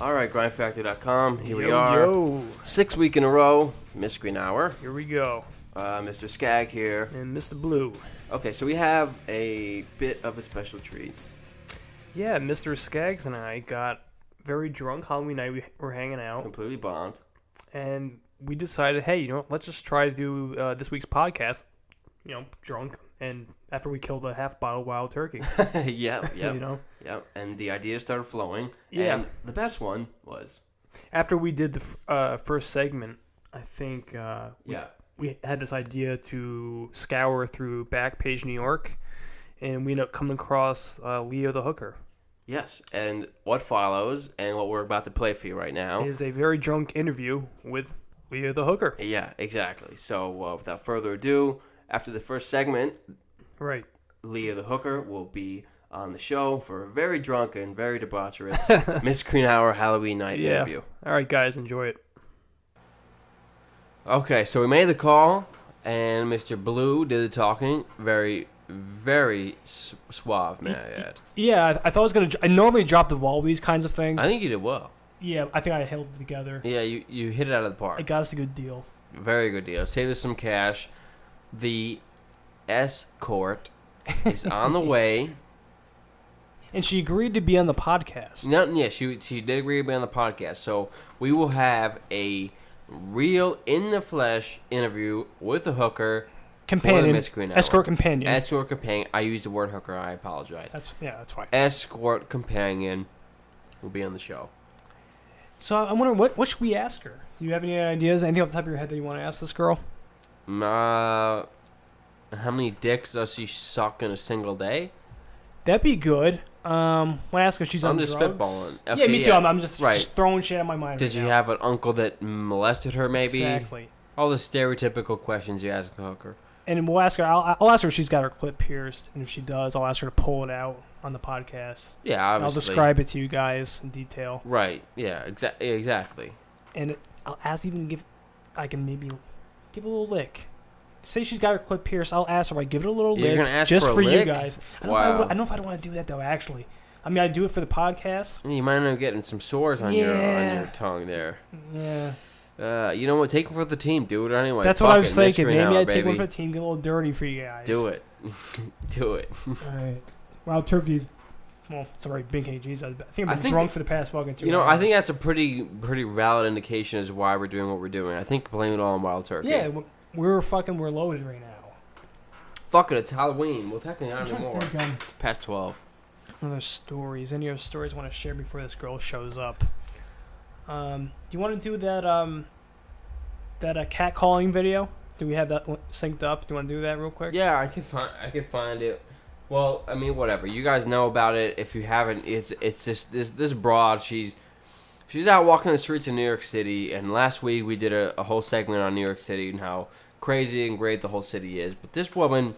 All right, GrindFactor.com. Here we Yo, are. yo. 6th week in a row. Miscreant Hour. Here we go. Mr. Skag here. And Mr. Blue. Okay, so we have a bit of a special treat. Yeah, Mr. Skaggs and I got very drunk Halloween night. We were hanging out. Completely bombed. And we decided, hey, let's just try to do this week's podcast, drunk. And after we killed a half bottle of wild turkey. Yep. Yep. And the ideas started flowing. Yeah. And the best one was... After we did the first segment, I think we had this idea to scour through Backpage New York, and we ended up coming across Leo the Hooker. Yes, and what follows, and what we're about to play for you right now... is a very drunk interview with Leo the Hooker. Yeah, exactly. So, without further ado, after the first segment... Right. Leo the Hooker will be on the show for a very drunk and very debaucherous Miscreant Hour Halloween night interview. All right, guys, enjoy it. Okay, so we made the call, and Mr. Blue did the talking. Very, very suave, man. I add. Yeah, I thought I was going to... I normally drop the ball with these kinds of things. I think you did well. Yeah, I think I held it together. Yeah, you hit it out of the park. It got us a good deal. Very good deal. Save us some cash. The escort is on the way. And she agreed to be on the podcast. She did agree to be on the podcast. So we will have a real in-the-flesh interview with the hooker. Companion. Miscreant Hour. Escort companion. Escort companion. I used the word hooker. I apologize. That's fine. Escort companion will be on the show. So I'm wondering, what should we ask her? Do you have any ideas? Anything off the top of your head that you want to ask this girl? How many dicks does she suck in a single day? That'd be good. Want to ask her if she's on drugs? I'm just spitballing. Okay, yeah, me too. I'm just right. throwing shit at my mind. Did right you have an uncle that molested her, maybe? Exactly. All the stereotypical questions you ask a hooker. And we'll ask her. I'll ask her if she's got her clip pierced, and if she does, I'll ask her to pull it out on the podcast. Yeah, obviously. I'll describe it to you guys in detail. Right. Yeah. Exactly. And I'll ask I can maybe give a little lick. Say she's got her clip pierced. I'll ask her. I give it a little lick. You're gonna ask just for a for lick? you guys. I don't know if I want to do that though. Actually, I mean, I do it for the podcast. You might end up getting some sores on your tongue there. Yeah. You know what? Take one for the team. Do it anyway. That's Fuck what I was thinking. Miscreant Maybe Hour, I take one baby. for the team. Get a little dirty for you guys. Do it. Do it. All right. Wild turkeys. Well, sorry, big KGs. I think I've been drunk for the past fucking 2 hours. I think that's a pretty valid indication as to why we're doing what we're doing. I think blame it all on wild turkey. Yeah, we're loaded right now. Fuck it, it's Halloween. Well, technically not anymore. It's past 12. Other stories. Any other stories I want to share before this girl shows up? Do you want to do that cat calling video? Do we have that synced up? Do you want to do that real quick? Yeah, I can find it. Well, I mean, whatever. You guys know about it. If you haven't, it's just this broad. She's out walking the streets of New York City, and last week we did a whole segment on New York City and how crazy and great the whole city is. But this woman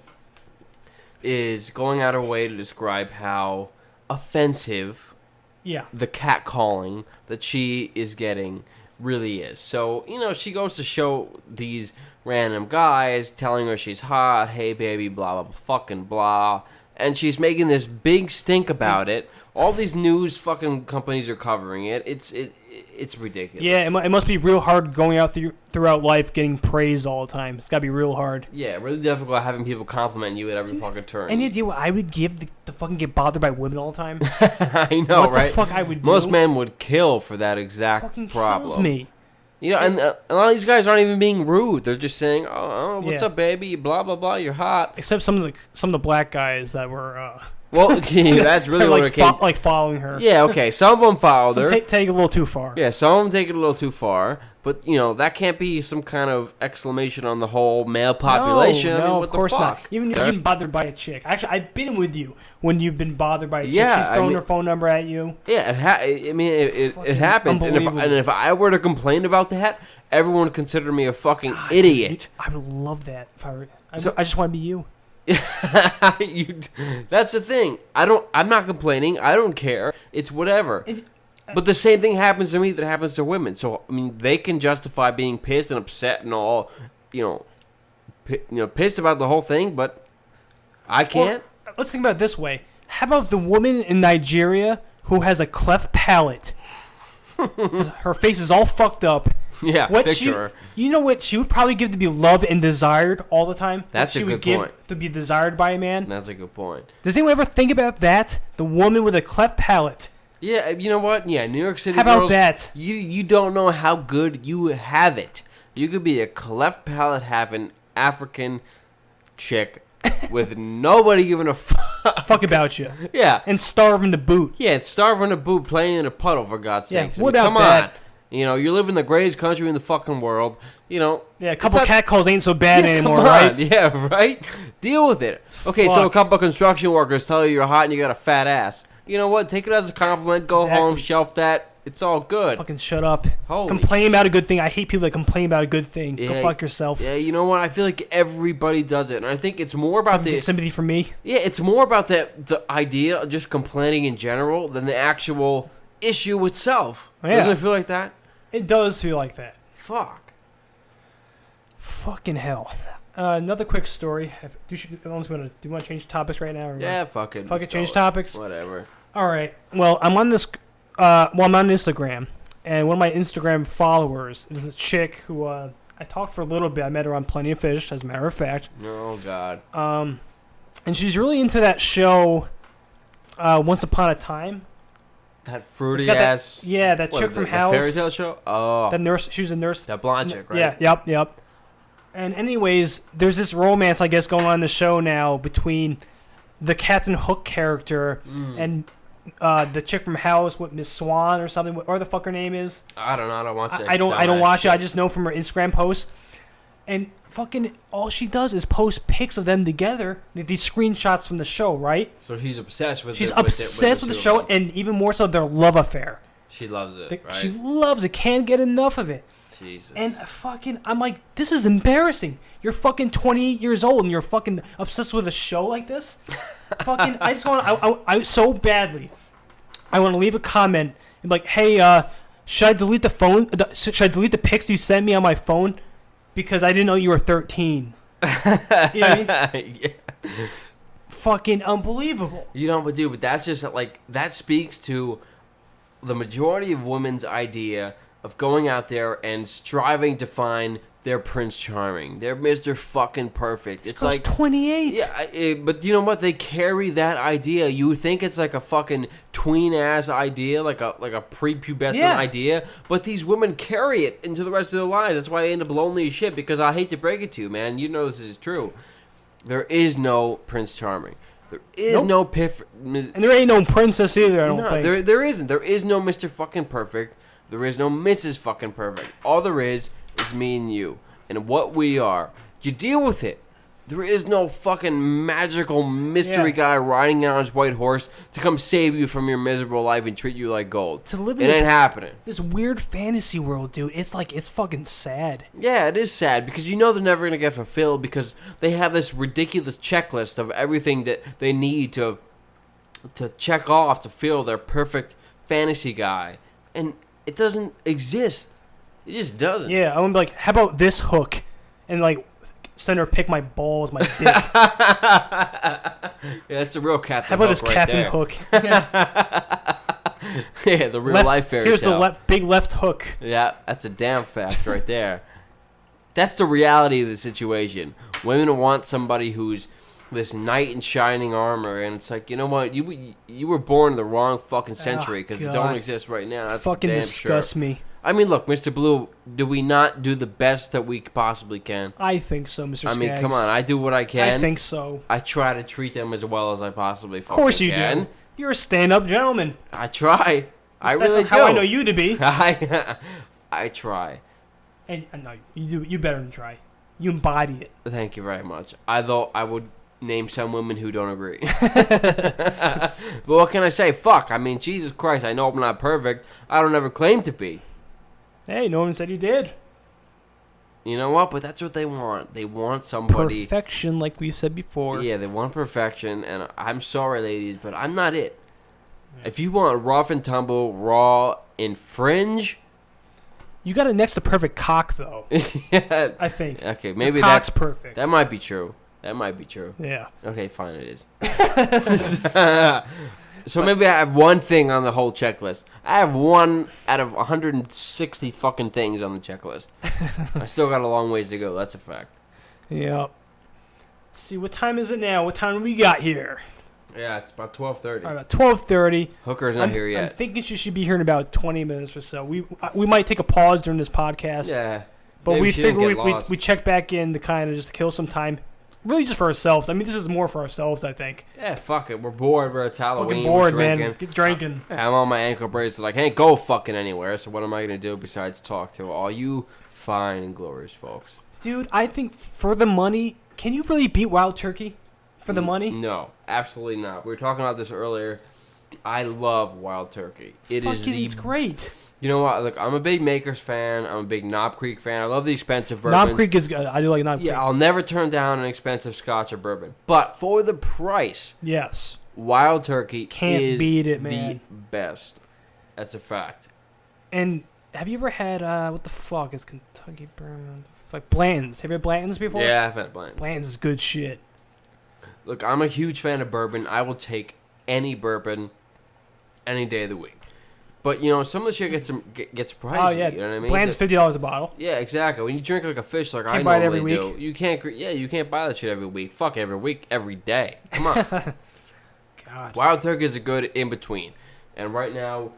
is going out of her way to describe how offensive the cat calling that she is getting really is. So, she goes to show these random guys telling her she's hot, hey baby, blah, blah, fucking blah. And she's making this big stink about it. All these news fucking companies are covering it. It's ridiculous. Yeah, it must be real hard going out throughout life getting praised all the time. It's got to be real hard. Yeah, really difficult having people compliment you at every fucking turn. Any idea what I would give to fucking get bothered by women all the time? I know, right? What the fuck I would do? Most men would kill for that exact fucking problem. Kills me. And a lot of these guys aren't even being rude. They're just saying, "Oh, what's up, baby? Blah blah blah. You're hot." Except some of the black guys that were. Well, that's really what it came. Like following her. Yeah, okay. Some of them followed her. Take it a little too far. Yeah, some of them take it a little too far. But that can't be some kind of exclamation on the whole male population. No, I mean, what of course the fuck? not. Even if you've been bothered by a chick. Actually, I've been with you when you've been bothered by a chick. Yeah, She's thrown her phone number at you. Yeah, it happens. And if I were to complain about that, everyone would consider me a fucking idiot. I would love that. I just want to be you. That's the thing. I'm not complaining. I don't care. It's whatever. But the same thing happens to me that happens to women. So I mean, they can justify being pissed and upset and all, pissed about the whole thing. But I can't. Well, let's think about it this way. How about the woman in Nigeria who has a cleft palate? Her face is all fucked up. Yeah, picture her. You know what she would probably give to be loved and desired all the time? That's a good point. To be desired by a man? That's a good point. Does anyone ever think about that? The woman with a cleft palate. Yeah, you know what? Yeah, New York City How about girls, that? You don't know how good you have it. You could be a cleft palate having African chick with nobody giving a fuck about you. Yeah. And starving to boot. Yeah, it's starving to boot, playing in a puddle, for God's sakes. What about that? On. You know, you live in the greatest country in the fucking world. You know. Yeah, a couple catcalls ain't so bad anymore, come on. right? Yeah, right? Deal with it. Okay, so a couple construction workers tell you you're hot and you got a fat ass. You know what? Take it as a compliment. Go home, shelf that. It's all good. Fucking shut up. Holy complain about a good thing. I hate people that complain about a good thing. Yeah, go fuck yourself. Yeah, you know what? I feel like everybody does it, and I think it's more about the sympathy for me. Yeah, it's more about the idea of just complaining in general than the actual issue itself. Yeah. Doesn't it feel like that? It does feel like that. Fuck. Fucking hell. Another quick story. Do you want to change topics right now? Or yeah, fuck it. Fuck it. Change topics. Whatever. All right. Well, I'm on this. I'm on Instagram, and one of my Instagram followers is a chick who I talked for a little bit. I met her on Plenty of Fish, as a matter of fact. Oh God. And she's really into that show, Once Upon a Time. That fruity ass. That chick from House. Fairy tale show. Oh. That nurse. She was a nurse. That blonde chick, right? Yeah. Yep. And anyways, there's this romance, I guess, going on in the show now between the Captain Hook character and the chick from House with Miss Swan or something, whatever the fuck her name is. I don't know. I don't watch it. I don't watch it. I just know from her Instagram posts. And fucking all she does is post pics of them together, these screenshots from the show, right? So she's obsessed with. She's obsessed with the show, and even more so their love affair. She loves it. Right? She loves it. Can't get enough of it. Jesus. And fucking, I'm like, this is embarrassing. You're fucking 28 years old and you're fucking obsessed with a show like this? Fucking, I just want I so badly, I want to leave a comment and be like, hey, should I delete the phone? Should I delete the pics you sent me on my phone? Because I didn't know you were 13. You know what I mean? Yeah. Fucking unbelievable. You know, but that's just like, that speaks to the majority of women's idea of going out there and striving to find their Prince Charming, their Mr. Fucking Perfect. It's like 28. Yeah, but you know what? They carry that idea. You would think it's like a fucking tween ass idea, like a prepubescent idea. But these women carry it into the rest of their lives. That's why they end up lonely as shit. Because I hate to break it to you, man. You know this is true. There is no Prince Charming. There is no and there ain't no princess either. I don't think there isn't. There is no Mr. Fucking Perfect. There is no Mrs. Fucking Perfect. All there is me and you. And what we are. You deal with it. There is no fucking magical mystery guy riding down his white horse to come save you from your miserable life and treat you like gold. To live in it ain't happening. This weird fantasy world, dude. It's like, it's fucking sad. Yeah, it is sad because you know they're never going to get fulfilled because they have this ridiculous checklist of everything that they need to check off to feel their perfect fantasy guy. And it doesn't exist. It just doesn't. Yeah, I'm gonna be like, how about this hook? And like, send her pick my balls, my dick. Yeah, that's a real Captain Hook. How about this right Captain there. Hook? Yeah, the real life fairy here's tale. Here's the big left hook. Yeah, that's a damn fact right there. That's the reality of the situation. Women want somebody who's this knight in shining armor, and it's like, you know what? You were born in the wrong fucking century because it don't exist right now. That's fucking damn disgusts me. I mean, look, Mr. Blue, do we not do the best that we possibly can? I think so, Mr. Skaggs. I mean, come on. I do what I can. I think so. I try to treat them as well as I possibly fucking can. Of course you do. You're a stand-up gentleman. I try. I really do. That's how I know you to be. I try. And no, you do. You better than try. You embody it. Thank you very much. I thought I would name some women who don't agree. But what can I say? Fuck. I mean, Jesus Christ. I know I'm not perfect. I don't ever claim to be. Hey, no one said you did. You know what? But that's what they want. They want somebody... Perfection, like we said before. Yeah, they want perfection, and I'm sorry, ladies, but I'm not it. Yeah. If you want rough and tumble, raw, and fringe... You got a next to perfect cock, though. Yeah. I think. Okay, maybe cock's perfect. That might be true. That might be true. Yeah. Okay, fine, it is. So maybe I have one thing on the whole checklist. I have one out of 160 fucking things on the checklist. I still got a long ways to go. That's a fact. Yeah. Let's see, what time is it now? What time do we got here? Yeah, it's about 12:30. All right, about 12:30. Hooker's not here yet. I'm thinking she should be here in about 20 minutes or so. We might take a pause during this podcast. Yeah. But we figured we check back in to kind of just kill some time. Really just for ourselves. I mean, this is more for ourselves, I think. Yeah, fuck it. We're bored. We're at Halloween. Fucking bored, we're drinking. man. Get drinking. I'm on my ankle braces. Like, hey, go fucking anywhere. So what am I going to do besides talk to all you fine and glorious folks? Dude, I think for the money, can you really beat Wild Turkey for the money? No, absolutely not. We were talking about this earlier. I love Wild Turkey. It's great. You know what? Look, I'm a big Makers fan. I'm a big Knob Creek fan. I love the expensive bourbons. Knob Creek is good. I do like Knob Creek. Yeah, I'll never turn down an expensive Scotch or bourbon. But for the price, yes, Wild Turkey can't beat it, man. The best. That's a fact. And have you ever had what the fuck is Kentucky bourbon? Like Blanton's. Have you had Blanton's before? Yeah, I've had Blanton's. Blanton's is good shit. Look, I'm a huge fan of bourbon. I will take any bourbon any day of the week. But, you know, some of the shit gets pricey. Oh, yeah. You know what I mean? Bland's $50 a bottle. Yeah, exactly. When you drink like a fish like can't I buy normally it every do, week. you can't buy that shit every week. Fuck every week, every day. Come on. God. Wild Turkey is a good in-between. And right now,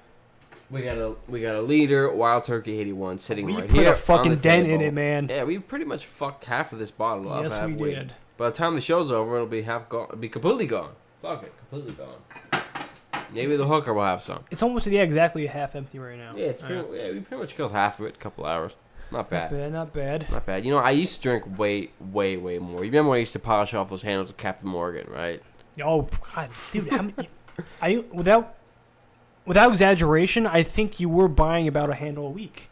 we got a leader, Wild Turkey 81, sitting right here. We put a fucking on the dent table. in it, man. Yeah, we pretty much fucked half of this bottle up. Yes, we did. By the time the show's over, it'll be half gone. It'll be completely gone. Fuck it, completely gone. Maybe the hooker will have some. It's almost exactly half empty right now. Yeah, we pretty much killed half of it in a couple hours. Not bad. Not bad. Not bad. You know, I used to drink way more. You remember when I used to polish off those handles of Captain Morgan, right? Oh God, dude! How many, without exaggeration, I think you were buying about a handle a week.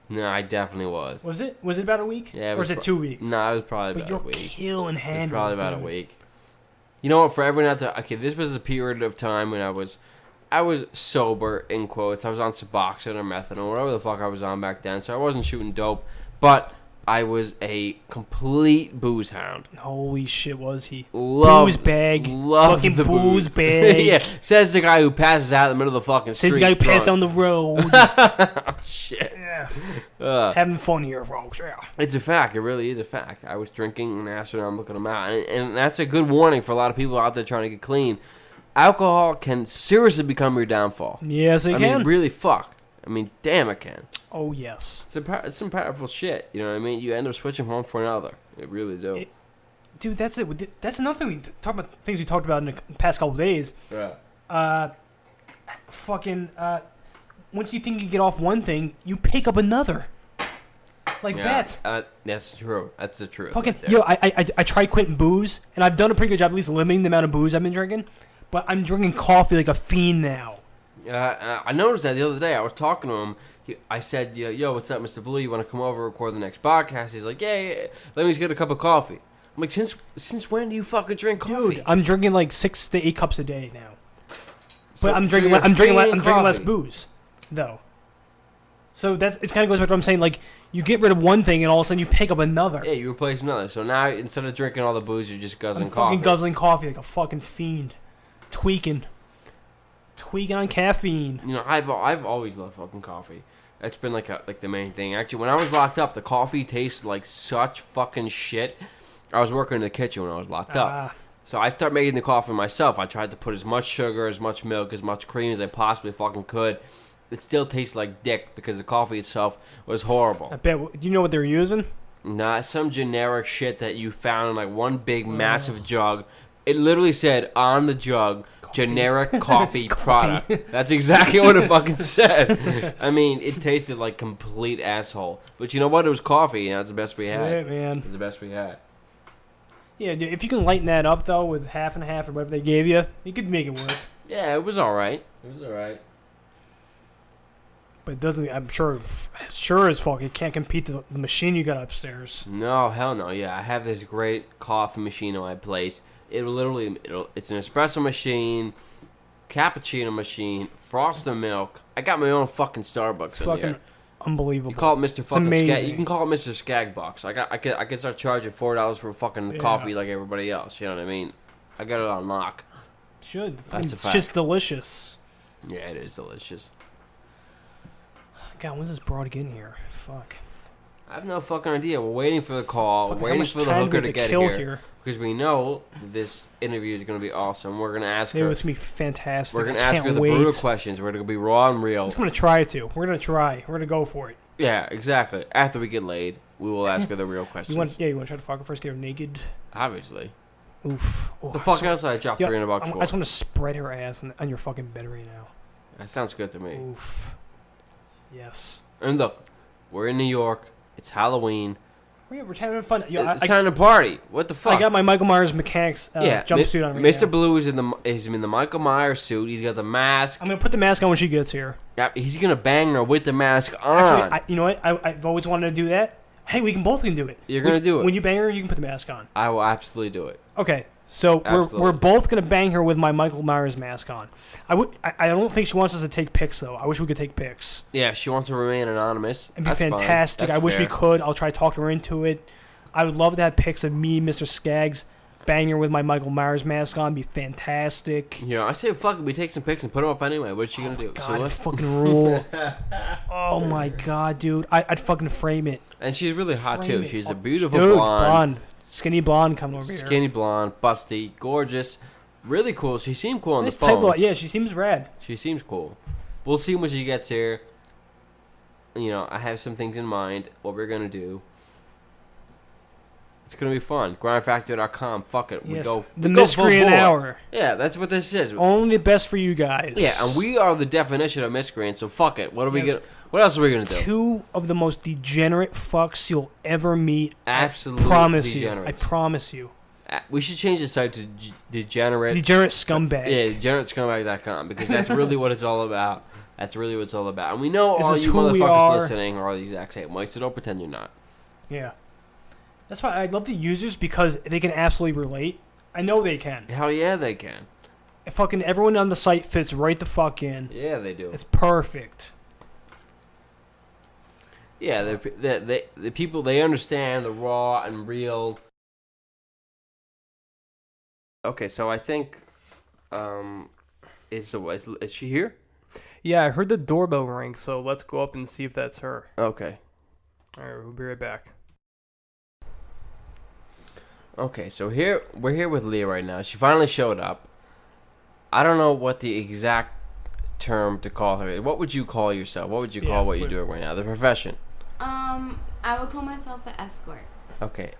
No, I definitely was. Was it about a week? Yeah. Or was it 2 weeks? No, it was probably but about a week. Killing handles. It was probably about a week. You know what? For everyone out there, okay, this was a period of time when I was sober, in quotes. I was on Suboxone or methadone, whatever the fuck I was on back then. So I wasn't shooting dope, but I was a complete booze hound. Holy shit, was he? Loved, booze bag. Loved fucking the booze bag. Yeah, says the guy who passes out in the middle of the fucking street. Says the guy who passes on the road. Oh, shit. Yeah. Having fun here, folks. Yeah. It's a fact. It really is a fact. I was drinking and astronaut looking them out. And that's a good warning for a lot of people out there trying to get clean. Alcohol can seriously become your downfall. Yes, it can. I mean, really fuck. I mean, damn, it can. Oh, yes. It's some powerful shit. You know what I mean? You end up switching from one for another. It really do. Dude, that's it. That's another thing we talk about. Things we talked about in the past couple of days. Yeah. Once you think you get off one thing, you pick up another. Like that. That's true. That's the truth. Fucking yo, I tried quitting booze, and I've done a pretty good job at least limiting the amount of booze I've been drinking. But I'm drinking coffee like a fiend now. I noticed that the other day. I was talking to him. I said, yo, what's up, Mr. Blue? You want to come over and record the next podcast? He's like, yeah. Let me just get a cup of coffee. I'm like, since when do you fucking drink coffee? Dude, I'm drinking like 6 to 8 cups a day now. But I'm drinking less booze, though. So it kind of goes back to what I'm saying. Like, you get rid of one thing, and all of a sudden you pick up another. Yeah, you replace another. So now instead of drinking all the booze, you're just guzzling coffee. Fucking guzzling coffee like a fucking fiend, tweaking on caffeine. You know, I've always loved fucking coffee. That's been like the main thing. Actually, when I was locked up, the coffee tasted like such fucking shit. I was working in the kitchen when I was locked up. So I started making the coffee myself. I tried to put as much sugar, as much milk, as much cream as I possibly fucking could. It still tastes like dick because the coffee itself was horrible. I bet. Do you know what they were using? Nah, some generic shit that you found in like one big massive jug. It literally said on the jug, generic coffee product. That's exactly what it fucking said. I mean, it tasted like complete asshole. But you know what? It was coffee, and that's the best we had. Shit, man. It was the best we had. Yeah, dude, if you can lighten that up, though, with half and half or whatever they gave you, you could make it work. Yeah, it was all right. But it doesn't. I'm sure as fuck, it can't compete to the machine you got upstairs. No, hell no. Yeah, I have this great coffee machine in my place. It's an espresso machine, cappuccino machine, frosted milk. I got my own fucking Starbucks It's in fucking here. unbelievable. You call it Mr. Fucking amazing. Skag. You can call it Mr. Skag Bucks. I can start charging $4 for fucking coffee like everybody else. You know what I mean? I got it on lock. Should. That's a It's fact. just delicious. Yeah, it is delicious. God, when's this broad get in here? Fuck. I have no fucking idea. We're waiting for the call. Fuck, We're how waiting much for the time hooker do we to have get kill here. Because we know this interview is going to be awesome. We're going to ask It her. was going to be fantastic. We're going to I ask can't her the wait. brutal questions. We're going to be raw and real. I'm going to try to. We're going to try. We're going to go for it. Yeah, exactly. After we get laid, we will ask her the real questions. You want to try to fuck her first, get her naked? Obviously. Oof. Oh, The fuck else did I drop $300 I for? just want to spread her ass on your fucking bed right now. That sounds good to me. Oof. Yes. And look, we're in New York. It's Halloween. We're having fun. Yo, It's time to party. What the fuck? I got my Michael Myers mechanics jumpsuit on right Mr. now. Blue is in the Michael Myers suit. He's got the mask. I'm going to put the mask on when she gets here. Yeah, he's gonna bang her with the mask on. Actually, you know what? I've always wanted to do that. Hey, we both can do it. You're gonna do it. When you bang her, you can put the mask on. I will absolutely do it. Okay, so Absolutely. we're both gonna bang her with my Michael Myers mask on. I don't think she wants us to take pics though. I wish we could take pics. Yeah, she wants to remain anonymous. It'd be That's fantastic. Fine. That's I wish we fair. could. I'll try to talk her into it. I would love to have pics of me, Mr. Skaggs, bang her with my Michael Myers mask on. Be fantastic. You know, I say fuck it. We take some pics and put them up anyway. What's she gonna do? God, So it'd let's- fucking rule. Oh my god, dude. I'd fucking frame it. And she's really hot Frame too. it. She's a Oh, beautiful dude, blonde, skinny blonde coming over here. skinny blonde, busty, gorgeous, really cool. She seemed cool on Nice the phone. type of- yeah, she seems rad. She seems cool. We'll see when she gets here. You know, I have some things in mind. What we're gonna do. It's gonna be fun. GrindFactor.com. Fuck it. We Yes, go. the we go Miscreant full bore. Hour. Yeah, that's what this is. Only the best for you guys. Yeah, and we are the definition of miscreant. So fuck it. What are we Yes. gonna? What else are we gonna do? Two of the most degenerate fucks you'll ever meet. Absolutely I promise you. I degenerates. promise you. We should change the site to degenerate. Degenerate scumbag. Yeah, degeneratescumbag.com because that's really what it's all about. That's really what it's all about. And we know This all is you who we motherfuckers are. listening are the exact same way, so don't pretend you're not. Yeah. That's why I love the users because they can absolutely relate. I know they can. Hell yeah, they can. Fucking everyone on the site fits right the fuck in. Yeah, they do. It's perfect. Yeah, the people, they understand the raw and real. Okay, so I think, is she here? Yeah, I heard the doorbell ring, so let's go up and see if that's her. Okay. Alright, we'll be right back. Okay, so we're here with Leah right now. She finally showed up. I don't know what the exact term to call her is. What would you call yourself? What would you call what you're doing right now? The profession. I would call myself an escort. Okay.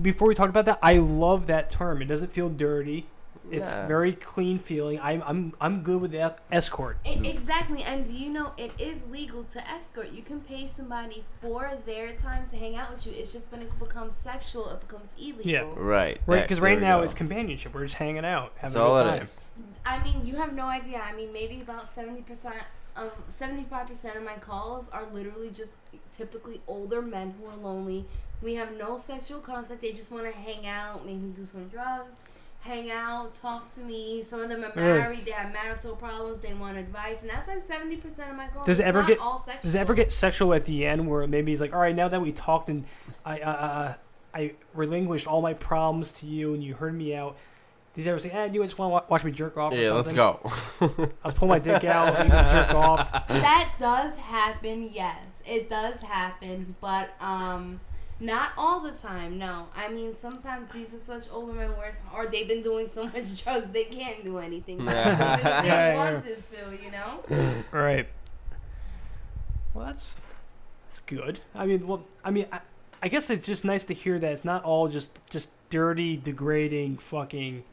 Before we talk about that, I love that term. It doesn't feel dirty. It's Yeah. very clean feeling. I'm good with that escort. Exactly, and do you know it is legal to escort? You can pay somebody for their time to hang out with you. It's just when it becomes sexual, it becomes illegal. Yeah. Right. Because there right we now go. it's companionship. We're just hanging out, having That's a all good it time. is. I mean, you have no idea. I mean, maybe about 75% of my calls are literally just typically older men who are lonely. We have no sexual contact. They just want to hang out, maybe do some drugs, hang out, talk to me. Some of them are married. They have marital problems. They want advice, and that's like 70% of my calls. Does it ever get all sexual. Does it ever get sexual at the end where maybe he's like, all right, now that we talked and I relinquished all my problems to you and you heard me out. Does he ever say, do you just want to watch me jerk off? Yeah, or let's something? go. I'll pull my dick out and you can jerk off. That does happen, yes. It does happen, but not all the time, no. I mean, sometimes these are such older men where or they've been doing so much drugs they can't do anything. Even if they wanted to, you know? Right. Well, that's good. I mean, I guess it's just nice to hear that it's not all just dirty, degrading, fucking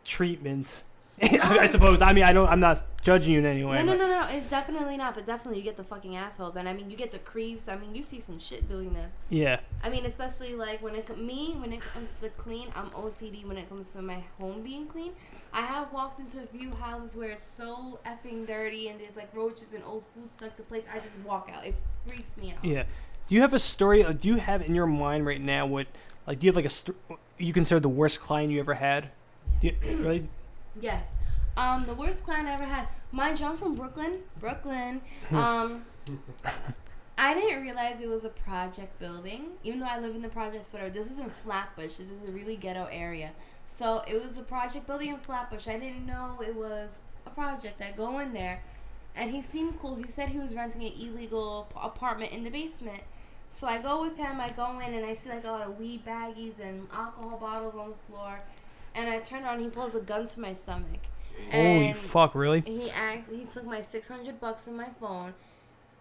treatment. I suppose. I mean, I'm not judging you in any way. No. It's definitely not. But definitely, you get the fucking assholes, and I mean, you get the creeps. I mean, you see some shit doing this. Yeah. I mean, especially like when it comes to clean, I'm OCD when it comes to my home being clean. I have walked into a few houses where it's so effing dirty and there's like roaches and old food stuck to place. I just walk out. It freaks me out. Yeah. Do you have a story? Do you have in your mind right now what, like, do you have like you consider the worst client you ever had? Yeah. Really? Yes. The worst client I ever had. Mind you, I'm from Brooklyn. I I didn't realize it was a project building, even though I live in the projects, whatever. This is in Flatbush. This is a really ghetto area. So it was a project building in Flatbush. I didn't know it was a project. I go in there, and he seemed cool. He said he was renting an illegal apartment in the basement. So I go with him. I go in, and I see like a lot of weed baggies and alcohol bottles on the floor. And I turn around, and he pulls a gun to my stomach. Holy fuck, really? He took my $600 in my phone,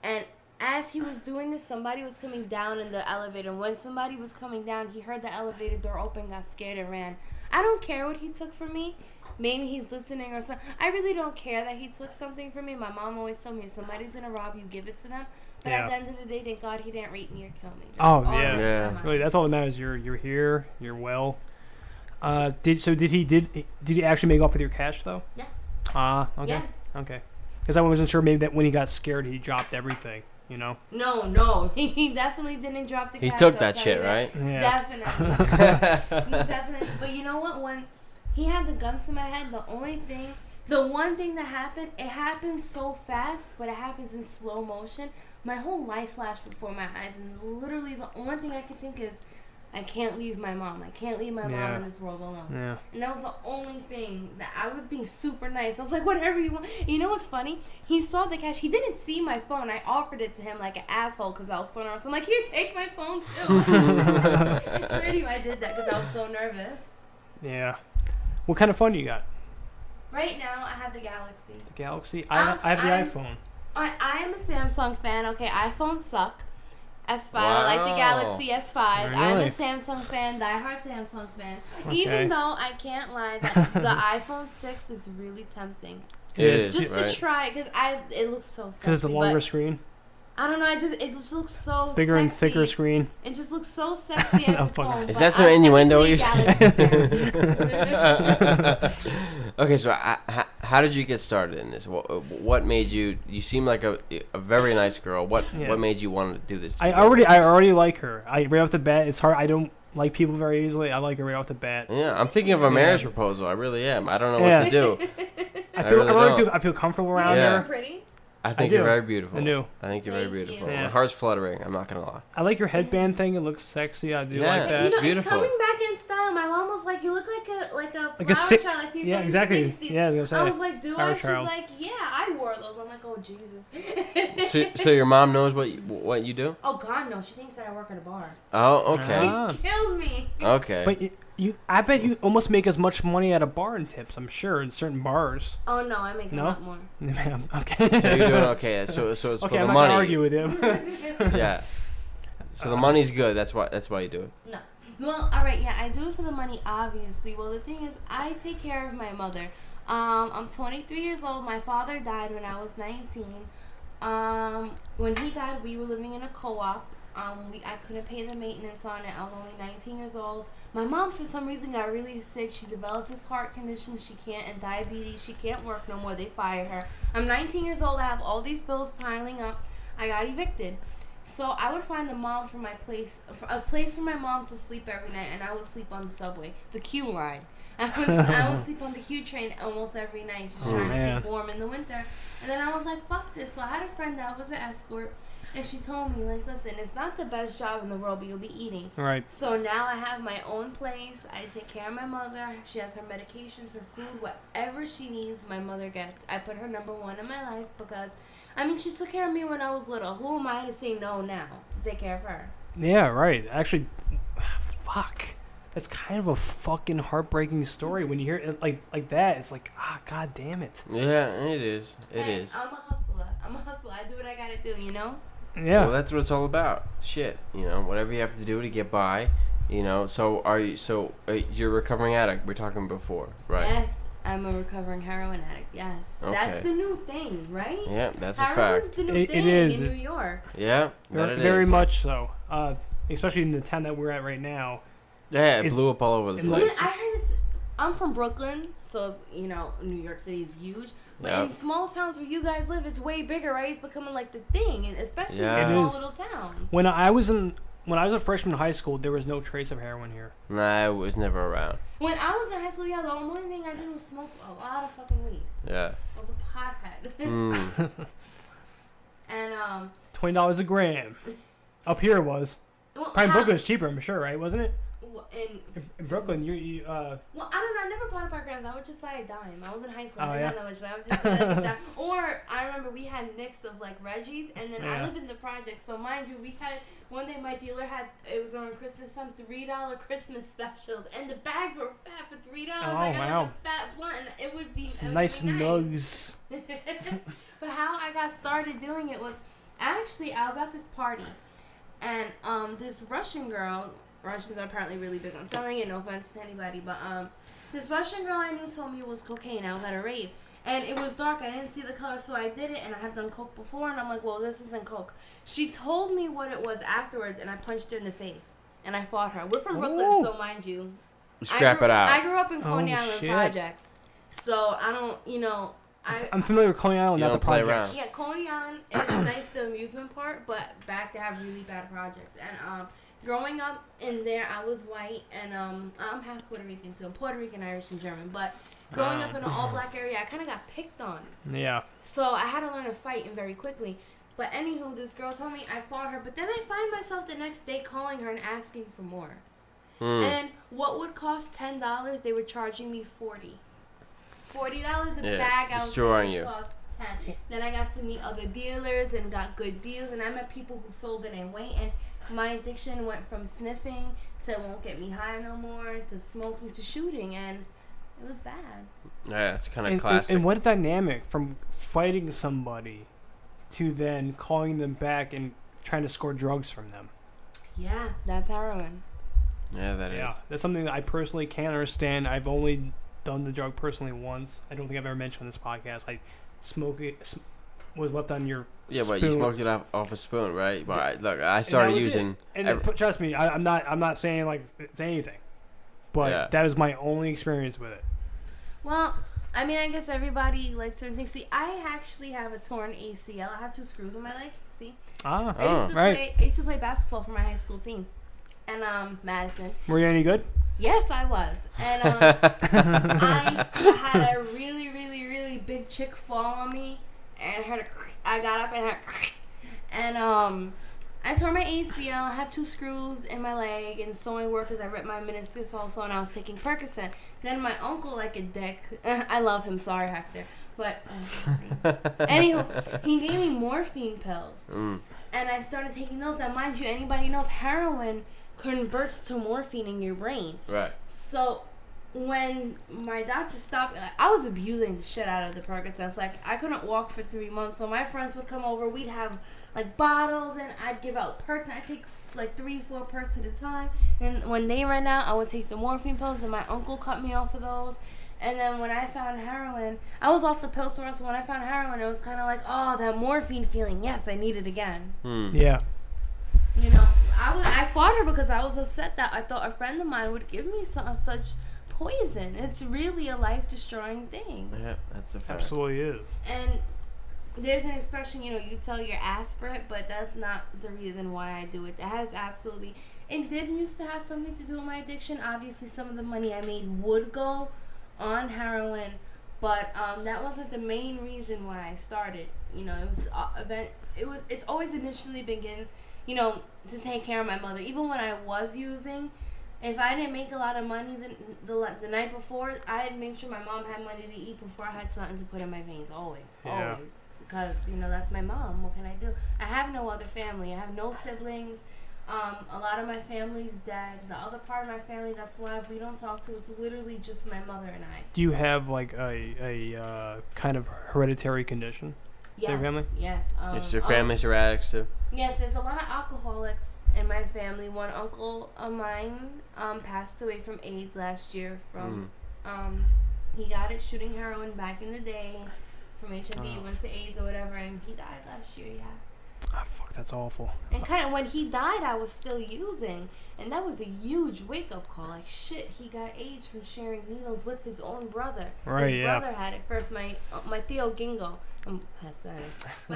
and as he was doing this, somebody was coming down in the elevator. And when somebody was coming down, he heard the elevator door open, got scared, and ran. I don't care what he took from me. Maybe he's listening or something. I really don't care that he took something from me. My mom always told me if somebody's going to rob you, give it to them. But at the end of the day, thank God he didn't rape me or kill me. That's really, that's all that matters. You're here. You're well. Did he actually make off with your cash though? Yeah. Okay. Yeah. Okay. Because I wasn't sure maybe that when he got scared he dropped everything. You know. No, he definitely didn't drop the cash. He took that shit, right? Yeah. Definitely. He definitely. But you know what? When he had the guns to my head, the one thing that happened, it happened so fast, but it happens in slow motion. My whole life flashed before my eyes, and literally the only thing I could think is, I can't leave my mom. I can't leave my mom in this world alone. Yeah. And that was the only thing that I was being super nice. I was like, whatever you want. You know what's funny? He saw the cash. He didn't see my phone. I offered it to him like an asshole because I was so nervous. I'm like, here, take my phone too. I swear to you, I did that because I was so nervous. Yeah. What kind of phone do you got? Right now, I have the Galaxy. The Galaxy? I have the iPhone. I am a Samsung fan. Okay, iPhones suck. S5, I like the Galaxy S5. Really? I'm a Samsung fan, diehard Samsung fan. Okay. Even though I can't lie, that the iPhone 6 is really tempting. It is, just right? to try, because it looks so sexy. Because it's a longer screen? I don't know, it just looks so bigger sexy. and thicker screen. It just looks so sexy as a phone. Is that some innuendo you're saying? Galaxy. Okay, so how did you get started in this? What made you? You seem like a very nice girl. What made you want to do this? I already like her. Right off the bat, it's hard. I don't like people very easily. I like her right off the bat. Yeah, I'm thinking of a marriage proposal. I really am. I don't know what to do. I feel comfortable around her. Pretty. I think you're very beautiful. I think you're very beautiful. You. My heart's fluttering. I'm not gonna lie. I like your headband thing. It looks sexy. I do like that. It's beautiful. It's coming back in style. My mom was like, "You look like a flower child, like you're yeah, from exactly. the 60s. Yeah, I was I was like, "Do I?" She's child. like, "Yeah, I wore those." I'm like, "Oh Jesus." So your mom knows what you do? Oh God, no. She thinks that I work at a bar. Oh, okay. She killed me. Okay. But I bet you almost make as much money at a bar in tips. I'm sure in certain bars. Oh no, I make a lot more. Okay. So you're doing okay. So it's okay, for I'm the not money. Gonna argue with him. Yeah. So the money's good. That's why you do it. No. Well, all right. Yeah, I do it for the money, obviously. Well, the thing is, I take care of my mother. I'm 23 years old. My father died when I was 19. When he died, we were living in a co-op. I couldn't pay the maintenance on it. I was only 19 years old. My mom, for some reason, got really sick. She developed this heart condition. And diabetes. She can't work no more. They fired her. I'm 19 years old. I have all these bills piling up. I got evicted. So I would find a place for my mom to sleep every night, and I would sleep on the subway, the Q line. I would sleep on the Q train almost every night, just trying to keep warm in the winter. And then I was like, fuck this. So I had a friend that was an escort, and she told me, like, listen, it's not the best job in the world, but you'll be eating. Right. So now I have my own place. I take care of my mother. She has her medications, her food, whatever she needs, my mother gets. I put her number one in my life because, I mean, she took care of me when I was little. Who am I to say no now to take care of her? Yeah, right. Actually, fuck. That's kind of a fucking heartbreaking story. When you hear it like that, it's like, god damn it. Yeah, it is. It is. I'm a hustler. I do what I gotta do, you know? Yeah. Well, that's what it's all about. Shit, whatever you have to do to get by, So you're a recovering addict. We're talking before, right? Yes, I'm a recovering heroin addict. Yes, Okay. That's the new thing, right? Yeah, that's a Heroin's fact. the new thing it is. in New York. Yeah, Very much so. Especially in the town that we're at right now. Yeah, it blew up all over the place. I heard I'm from Brooklyn, so New York City is huge. But in small towns where you guys live, it's way bigger, right? It's becoming like the thing, and especially in small little towns. When I was a freshman in high school, there was no trace of heroin here. Nah, it was never around. When I was in high school, the only thing I did was smoke a lot of fucking weed. Yeah. I was a pothead. And $20 a gram. Up here it was. Well, Probably in Brooklyn it's cheaper, I'm sure, right? Wasn't it? In Brooklyn, Well, I don't know. I never bought it by grams. I would just buy a dime. I was in high school. Oh, I didn't have that much, but I would just buy a dime. Or I remember we had nicks of like Reggie's, and then I live in the project. So mind you, we had one day my dealer had, it was on Christmas time, $3 Christmas specials, and the bags were fat for $3. Oh, I got wow. like a fat blunt, and it would be nice nugs. But how I got started doing it was actually I was at this party, and this Russian girl. Russians are apparently really big on selling it, no offense to anybody, but this Russian girl I knew told me it was cocaine. I was at a rave, and it was dark. I didn't see the color, so I did it, and I have done coke before, and I'm like, well, this isn't coke. She told me what it was afterwards, and I punched her in the face, and I fought her. We're from Brooklyn, so mind you. Scrap it out. I grew up in Coney Island shit. projects, so I don't, I'm familiar with Coney Island, not the play project. around. Yeah, Coney Island is nice, the amusement part, but back they have really bad projects. And growing up in there, I was white, and I'm half Puerto Rican, so I'm Puerto Rican, Irish, and German. But growing up in an all-black area, I kind of got picked on. Yeah. So I had to learn to fight and very quickly. But anywho, this girl told me I fought her, but then I find myself the next day calling her and asking for more. And what would cost $10, they were charging me $40 a bag. Destroying you. Cost 10. Then I got to meet other dealers and got good deals, and I met people who sold it in weight, and my addiction went from sniffing to won't get me high no more to smoking to shooting, and it was bad. Yeah, it's kind of classic. And what a dynamic from fighting somebody to then calling them back and trying to score drugs from them. Yeah, that's heroin. Yeah, that is. That's something that I personally can't understand. I've only done the drug personally once. I don't think I've ever mentioned on this podcast. I smoke it was left on your Yeah, but spoon. you smoked it off a spoon, right? But look, I started using. Trust me, I'm not saying like it's anything, but that is my only experience with it. Well, I mean, I guess everybody likes certain things. See, I actually have a torn ACL. I have 2 screws in my leg. See? I used to play basketball for my high school team. And Madison. Were you any good? Yes, I was. And I had a really, really, really big chick fall on me, and I got up and I tore my ACL. I have 2 screws in my leg and sewing work because I ripped my meniscus also, and I was taking Percocet. Then my uncle, like a dick, I love him. Sorry, Hector. But anywho, he gave me morphine pills, and I started taking those. Now, mind you, anybody knows heroin converts to morphine in your brain. Right. So when my doctor stopped, I was abusing the shit out of the Percocets. Like, I couldn't walk for 3 months, so my friends would come over. We'd have like bottles, and I'd give out perks, and I'd take like 3-4 perks at a time. And when they ran out, I would take the morphine pills, and my uncle cut me off of those. And then when I found heroin, I was off the pills for us. So when I found heroin, it was kind of like, oh, that morphine feeling. Yes, I need it again. Yeah. You know, I fought her because I was upset that I thought a friend of mine would give me such poison. It's really a life-destroying thing. Yeah, that's a fact. Absolutely is. And there's an expression, you sell your ass for it, but that's not the reason why I do it. That has absolutely... It did used to have something to do with my addiction. Obviously, some of the money I made would go on heroin, but that wasn't the main reason why I started. It's always initially been to take care of my mother. Even when I was using, if I didn't make a lot of money the night before, I'd make sure my mom had money to eat before I had something to put in my veins. Always. Because that's my mom. What can I do? I have no other family. I have no siblings. A lot of my family's dead. The other part of my family that's alive, we don't talk to. It's literally just my mother and I. Do you have like a kind of hereditary condition? Yes. Your family? Yes. Is your families are addicts too? Yes, there's a lot of alcoholics in my family. One uncle of mine passed away from AIDS last year. He got it shooting heroin back in the day from HIV. Went to AIDS or whatever, and he died last year. Yeah. Oh, fuck, that's awful. And kind of when he died, I was still using, and that was a huge wake-up call. Like, shit, he got AIDS from sharing needles with his own brother. Right, his brother had it first. My Tío Gingo. My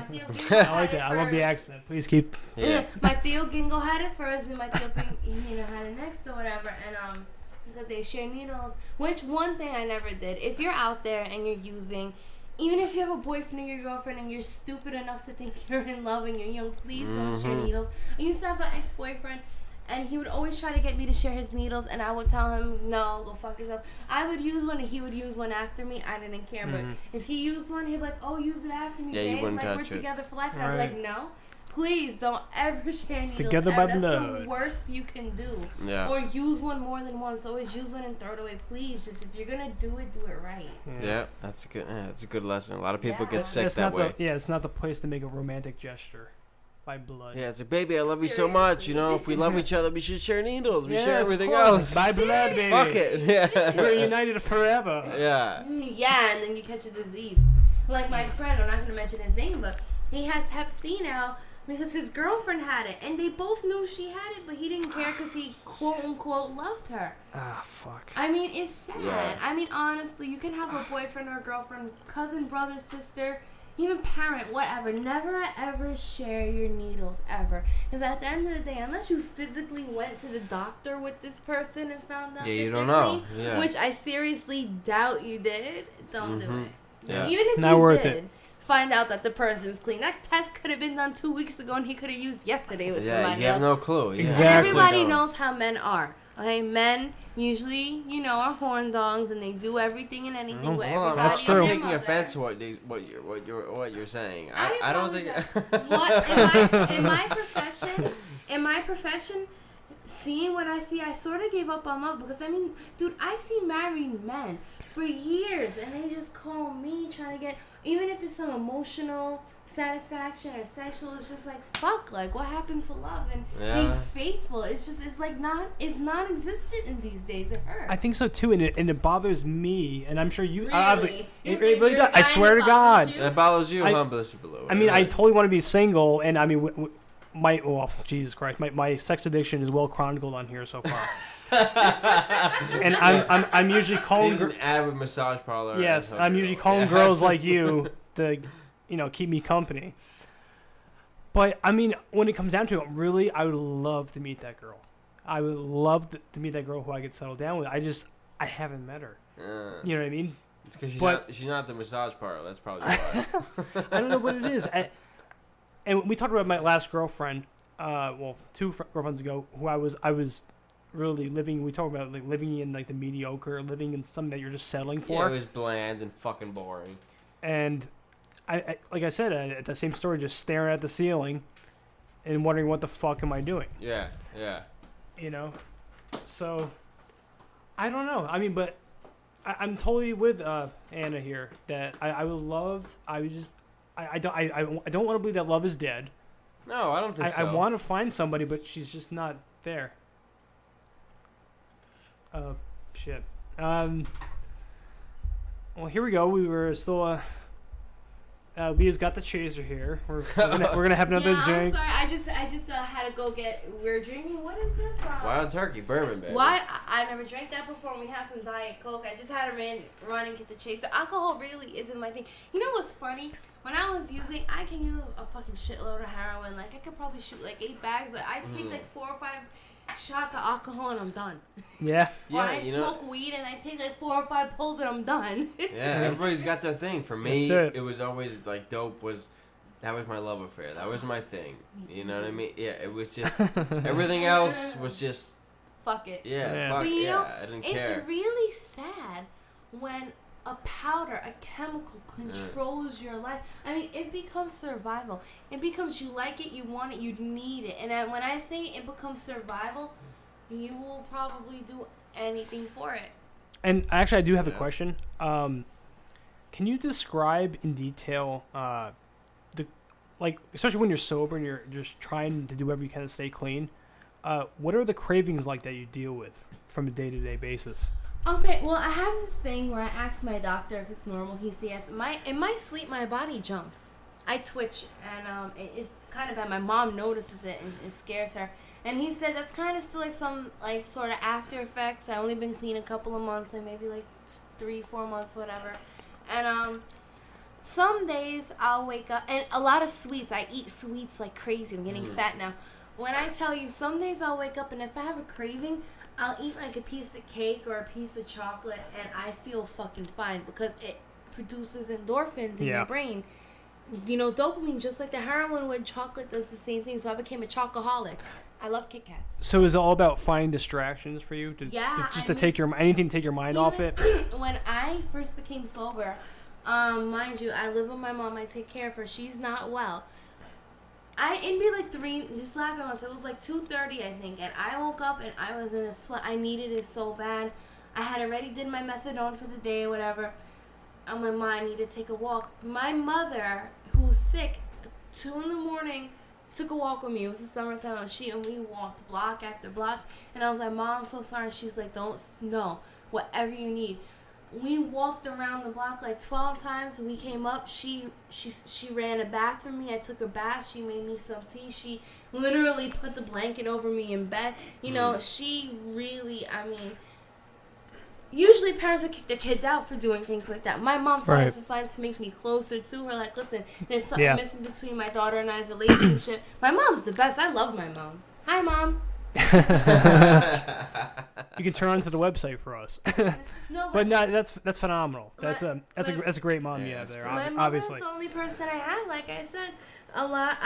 Tío Gingo I like that. I love the accent. Please keep. Yeah. My Tío Gingo had it first, and my Tío Gingo had it next or whatever, and because they share needles. Which one thing I never did. If you're out there and you're using, even if you have a boyfriend or your girlfriend and you're stupid enough to think you're in love and you're young, please don't share needles. I used to have an ex-boyfriend, and he would always try to get me to share his needles, and I would tell him, no, go fuck yourself. I would use one, and he would use one after me. I didn't care, but if he used one, he'd be like, oh, use it after me, Yeah, you babe. wouldn't Like, touch we're it. together for life. And I'd be like, no. Please don't ever share needles. Together by That's blood. the worst you can do. Yeah. Or use one more than once. Always use one and throw it away. Please, just if you're gonna do it right. Yeah, that's a good lesson. A lot of people get sick it's that not way. it's not the place to make a romantic gesture by blood. Yeah, it's like, baby, I love you so much. You know, if we love each other, we should share needles. We share Yes, everything of course. else. By blood, baby. Fuck it. Yeah. We're united forever. Yeah. Yeah, and then you catch a disease. Like my friend, I'm not gonna mention his name, but he has Hep C now because his girlfriend had it, and they both knew she had it, but he didn't care because he quote unquote loved her. Ah, fuck. I mean, it's sad. Yeah. I mean, honestly, you can have a boyfriend or a girlfriend, cousin, brother, sister, even parent, whatever. Never ever share your needles ever, because at the end of the day, unless you physically went to the doctor with this person and found out, Yeah, you that don't they're know. clean, Yeah. which I seriously doubt you did. Don't do it. Yeah. Even if Not you worth did it. find out that the person's clean, that test could have been done 2 weeks ago, and he could have used yesterday with Yeah, somebody you have else. no clue. Yeah. Exactly. And everybody Don't. knows how men are. Okay, men usually, are horn dogs, and they do everything and anything with Hold on, everybody. That's and true. their I'm taking mother. offense to what you're saying. I don't think. What in my profession, seeing what I see, I sort of gave up on love because dude, I see married men for years, and they just call me trying to get, even if it's some emotional satisfaction or sexual, it's just like, fuck, like, what happened to love and being faithful? It's non-existent in these days. It hurts. I think so too, and it bothers me, and I'm sure you. Really? I was like, it You're really does. a guy I swear to that God. bothers you? It bothers you, I- huh? Bless you below. I mean, I totally want to be single, and I mean, Jesus Christ, my sex addiction is well chronicled on here so far. And I'm usually calling. He's an avid massage parlor. Yes, and I'm usually girl. calling girls like you to, keep me company. But I mean, when it comes down to it, really, I would love to meet that girl. I would love to meet that girl who I could settle down with. I haven't met her. You know what I mean? It's because she's not the massage parlor. That's probably why. I don't know what it is. And we talked about my last girlfriend, 2 girlfriends ago, who I was really living. We talked about like living in like the mediocre, living in something that you're just settling for. Yeah, it was bland and fucking boring. And I like I said, at the same story, just staring at the ceiling and wondering what the fuck am I doing. Yeah. So I don't know. I mean, but I'm totally with Anna here that I would love. I don't want to believe that love is dead. No, I don't think so. I want to find somebody, but she's just not there. Shit. Well, here we go. We were still. Leah's got the chaser here. We're gonna have another drink. I'm sorry. I just had to go get. We're drinking. What is this? Wild turkey bourbon, baby. Why? I never drank that before. And we had some Diet Coke. I just had to run and get the chaser. Alcohol really isn't my thing. You know what's funny? When I was using, I can use a fucking shitload of heroin. Like I could probably shoot like 8 bags, but I take like 4 or 5 shots of alcohol and I'm done. Yeah. Or I smoke weed and I take like 4 or 5 pulls and I'm done. Yeah, everybody's got their thing. For me, That's it. it was always like dope that was my love affair. That was my thing. You know what I mean? Yeah, it was just everything else was just fuck it. yeah. But Fuck you know, I didn't care. It's really sad when a powder, a chemical controls your life. I mean, it becomes survival. It becomes you like it, you want it, you need it. And when I say it becomes survival, you will probably do anything for it. And actually, I do have a question. Can you describe in detail especially when you're sober and you're just trying to do whatever you can to stay clean, what are the cravings like that you deal with from a day-to-day basis? Okay, well, I have this thing where I ask my doctor if it's normal. He says, in my sleep, my body jumps. I twitch, and it's kind of bad. My mom notices it, and it scares her. And he said that's kind of still like some like sort of after effects. I only been clean a couple of months, like maybe like 3-4 months, whatever. And some days I'll wake up, and a lot of sweets. I eat sweets like crazy. I'm getting fat now. When I tell you, some days I'll wake up, and if I have a craving, I'll eat like a piece of cake or a piece of chocolate, and I feel fucking fine because it produces endorphins in your brain. You know, dopamine, just like the heroin with chocolate, does the same thing. So I became a chocoholic. I love Kit Kats. So is it all about finding distractions for you? To take your mind off it? When I first became sober, mind you, I live with my mom. I take care of her. She's not well. It'd be like 3, this happened once, it was like 2:30 I think, and I woke up and I was in a sweat. I needed it so bad. I had already did my methadone for the day or whatever. I'm like, Ma, I need to take a walk. My mother, who's sick, 2 in the morning, took a walk with me. It was the summertime, and we walked block after block, and I was like, Mom, I'm so sorry. She's like, no, whatever you need. We walked around the block like 12 times. We came up. She ran a bath for me. I took a bath. She made me some tea. She literally put the blanket over me in bed. You know, she really, I mean, usually parents would kick their kids out for doing things like that. My mom decided to make me closer to her. Like, listen, there's something missing between my daughter and I's relationship. My mom's the best. I love my mom. Hi, Mom. You can turn onto the website for us. That's phenomenal. That's a great mom you have there. My obviously, mother's the only person I have. Like I said, a lot.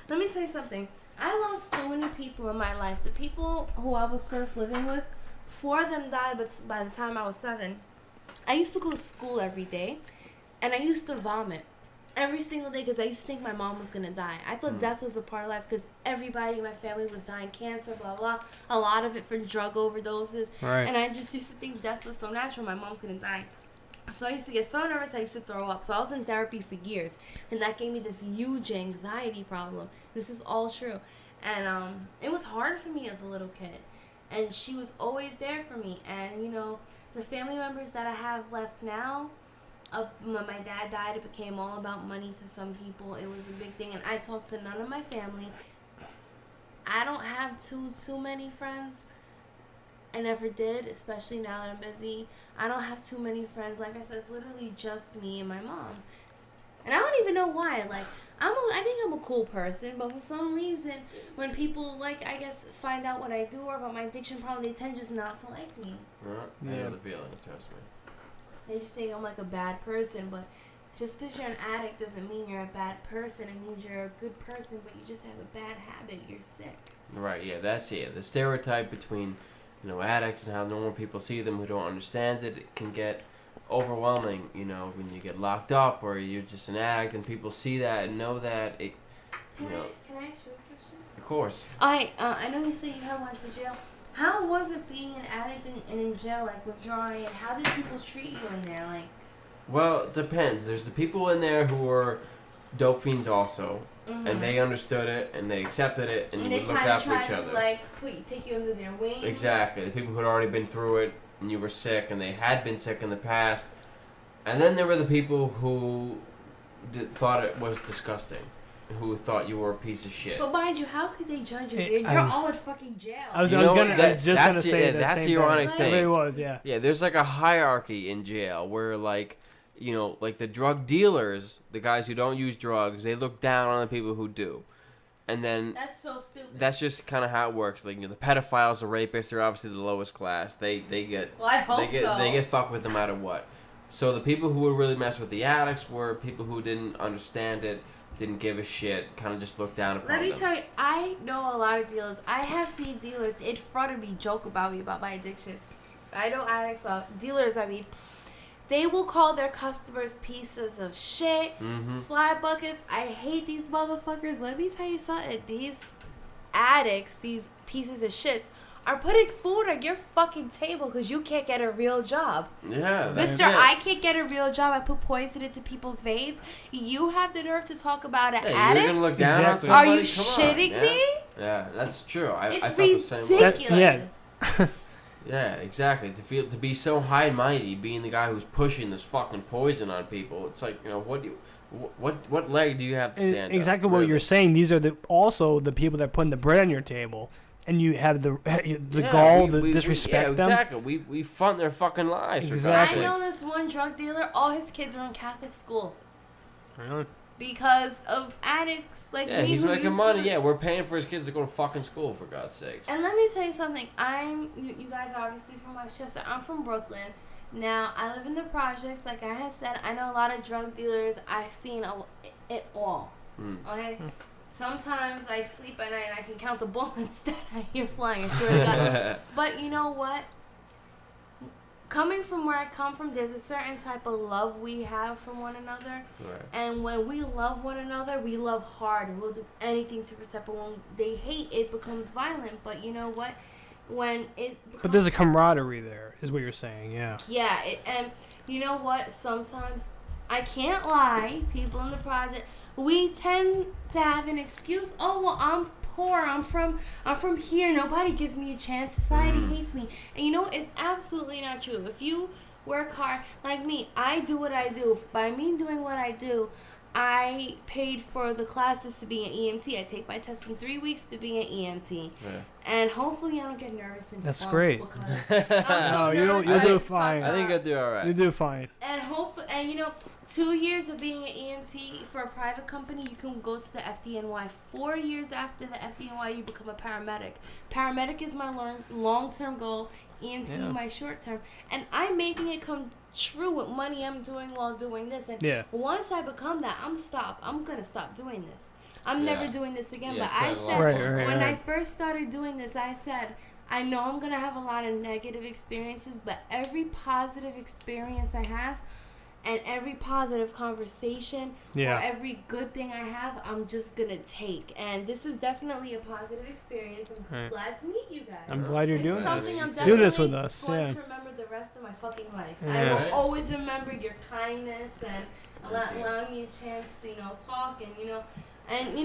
Let me say something. I lost so many people in my life. The people who I was first living with, 4 of them died. But by the time I was 7, I used to go to school every day, and I used to vomit every single day because I used to think my mom was going to die. I thought death was a part of life because everybody in my family was dying, cancer, blah, blah. A lot of it for drug overdoses. Right. And I just used to think death was so natural. My mom's going to die. So I used to get so nervous I used to throw up. So I was in therapy for years. And that gave me this huge anxiety problem. This is all true. And it was hard for me as a little kid. And she was always there for me. And, you know, the family members that I have left now, when my dad died, it became all about money to some people. It was a big thing, and I talked to none of my family. I don't have too many friends. I never did, especially now that I'm busy. I don't have too many friends. Like I said, it's literally just me and my mom. And I don't even know why. Like, I think I'm a cool person, but for some reason, when people, like, I guess, find out what I do or about my addiction problem, they tend just not to like me. I know the feeling, trust me. They just think I'm like a bad person, but just because you're an addict doesn't mean you're a bad person. It means you're a good person, but you just have a bad habit. You're sick. Right, yeah, that's it. The stereotype between, you know, addicts and how normal people see them who don't understand it, it can get overwhelming, you know, when you get locked up or you're just an addict and people see that and know that. Can I ask you a question? Of course. I know you say you had went to jail. How was it being an addict and in jail, like withdrawing, and how did people treat you in there? Like, well, it depends. There's the people in there who were dope fiends also, and they understood it and they accepted it and you looked out for each other. Like, take you under their wing. Exactly. The people who had already been through it and you were sick and they had been sick in the past, and then there were the people who thought it was disgusting. Who thought you were a piece of shit. But mind you, how could they judge you? You're all in fucking jail. I was just going to say that's the ironic thing. It was, yeah. Yeah, there's like a hierarchy in jail where, like, you know, like the drug dealers, the guys who don't use drugs, they look down on the people who do. And then... That's so stupid. That's just kind of how it works. Like, you know, the pedophiles, the rapists are obviously the lowest class. They get... Well, I hope so. They get fucked with no matter what. So the people who would really mess with the addicts were people who didn't understand it, didn't give a shit, kind of just looked down upon them. Let me tell you, I know a lot of dealers. I have seen dealers in front of me joke about me, about my addiction. I know addicts, dealers, I mean, they will call their customers pieces of shit, slide buckets. I hate these motherfuckers. Let me tell you something. These addicts, these pieces of shits, are putting food on your fucking table because you can't get a real job. Yeah, that's Mister, I can't get a real job. I put poison into people's veins. You have the nerve to talk about an addict? You're going to look down on somebody? Are you shitting me? Yeah, that's true. I felt ridiculous. the same way. Yeah. Yeah, exactly. To be so high and mighty, being the guy who's pushing this fucking poison on people, it's like, you know, what leg do you have to stand up? Exactly what you're saying. These are also the people that are putting the bread on your table. And you have the gall to disrespect them. Yeah, exactly. We fund their fucking lives. Exactly. I know this one drug dealer. All his kids are in Catholic school. Really? Because of addicts like me. Yeah, he's making money. Yeah, we're paying for his kids to go to fucking school, for God's sakes. And let me tell you something. You guys are obviously from Westchester. I'm from Brooklyn. Now, I live in the projects. Like I had said, I know a lot of drug dealers. I've seen it all. Okay? Sometimes I sleep at night and I can count the bullets that I hear flying. I swear to God. But you know what? Coming from where I come from, there's a certain type of love we have for one another. Right. And when we love one another, we love hard and we'll do anything to protect. But when they hate, it becomes violent. But you know what? But there's a camaraderie there, is what you're saying, yeah. Yeah, and you know what? Sometimes, I can't lie, people in the project, we tend to have an excuse. Oh, well, I'm poor. I'm from here. Nobody gives me a chance. Society hates me. And you know, it's absolutely not true. If you work hard, like me, I do what I do. By me doing what I do, I paid for the classes to be an EMT. I take my test in 3 weeks to be an EMT. Yeah. And hopefully I don't get nervous and That's great. No, you'll do fine. I think you'll do all right. You'll do fine. And hopefully, and you know, 2 years of being an EMT for a private company, you can go to the FDNY. 4 years after the FDNY, you become a paramedic. Paramedic is my long-term goal. EMT my short term, and I'm making it come true with money I'm doing while doing this. And once I become that, I'm gonna stop doing this. I'm never doing this again. But I said when I first started doing this, I said I know I'm gonna have a lot of negative experiences, but every positive experience I have, and every positive conversation or every good thing I have, I'm just going to take. And this is definitely a positive experience. I'm glad to meet you guys. I'm glad you're doing something this. I'm do this with us. going to remember the rest of my fucking life. I will always remember your kindness and allowing me a chance to, talk and,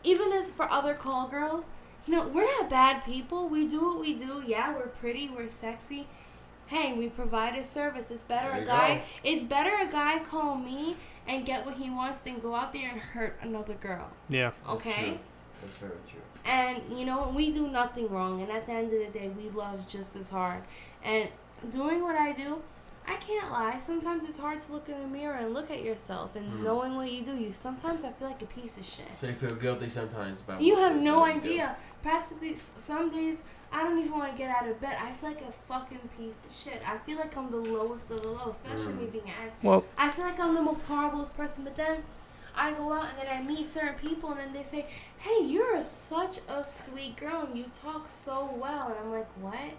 even as for other call girls, we're not bad people. We do what we do. Yeah, we're pretty. We're sexy. Hey, we provide a service. It's better a guy call me and get what he wants than go out there and hurt another girl. Yeah. Okay? That's very true. And, we do nothing wrong. And at the end of the day, we love just as hard. And doing what I do, I can't lie. Sometimes it's hard to look in the mirror and look at yourself. And knowing what you do, sometimes I feel like a piece of shit. So you feel guilty sometimes about you have no idea. Practically, some days, I don't even want to get out of bed. I feel like a fucking piece of shit. I feel like I'm the lowest of the low, especially me being an actor. Well, I feel like I'm the most horriblest person, but then I go out and then I meet certain people and then they say, hey, you're such a sweet girl and you talk so well. And I'm like, what?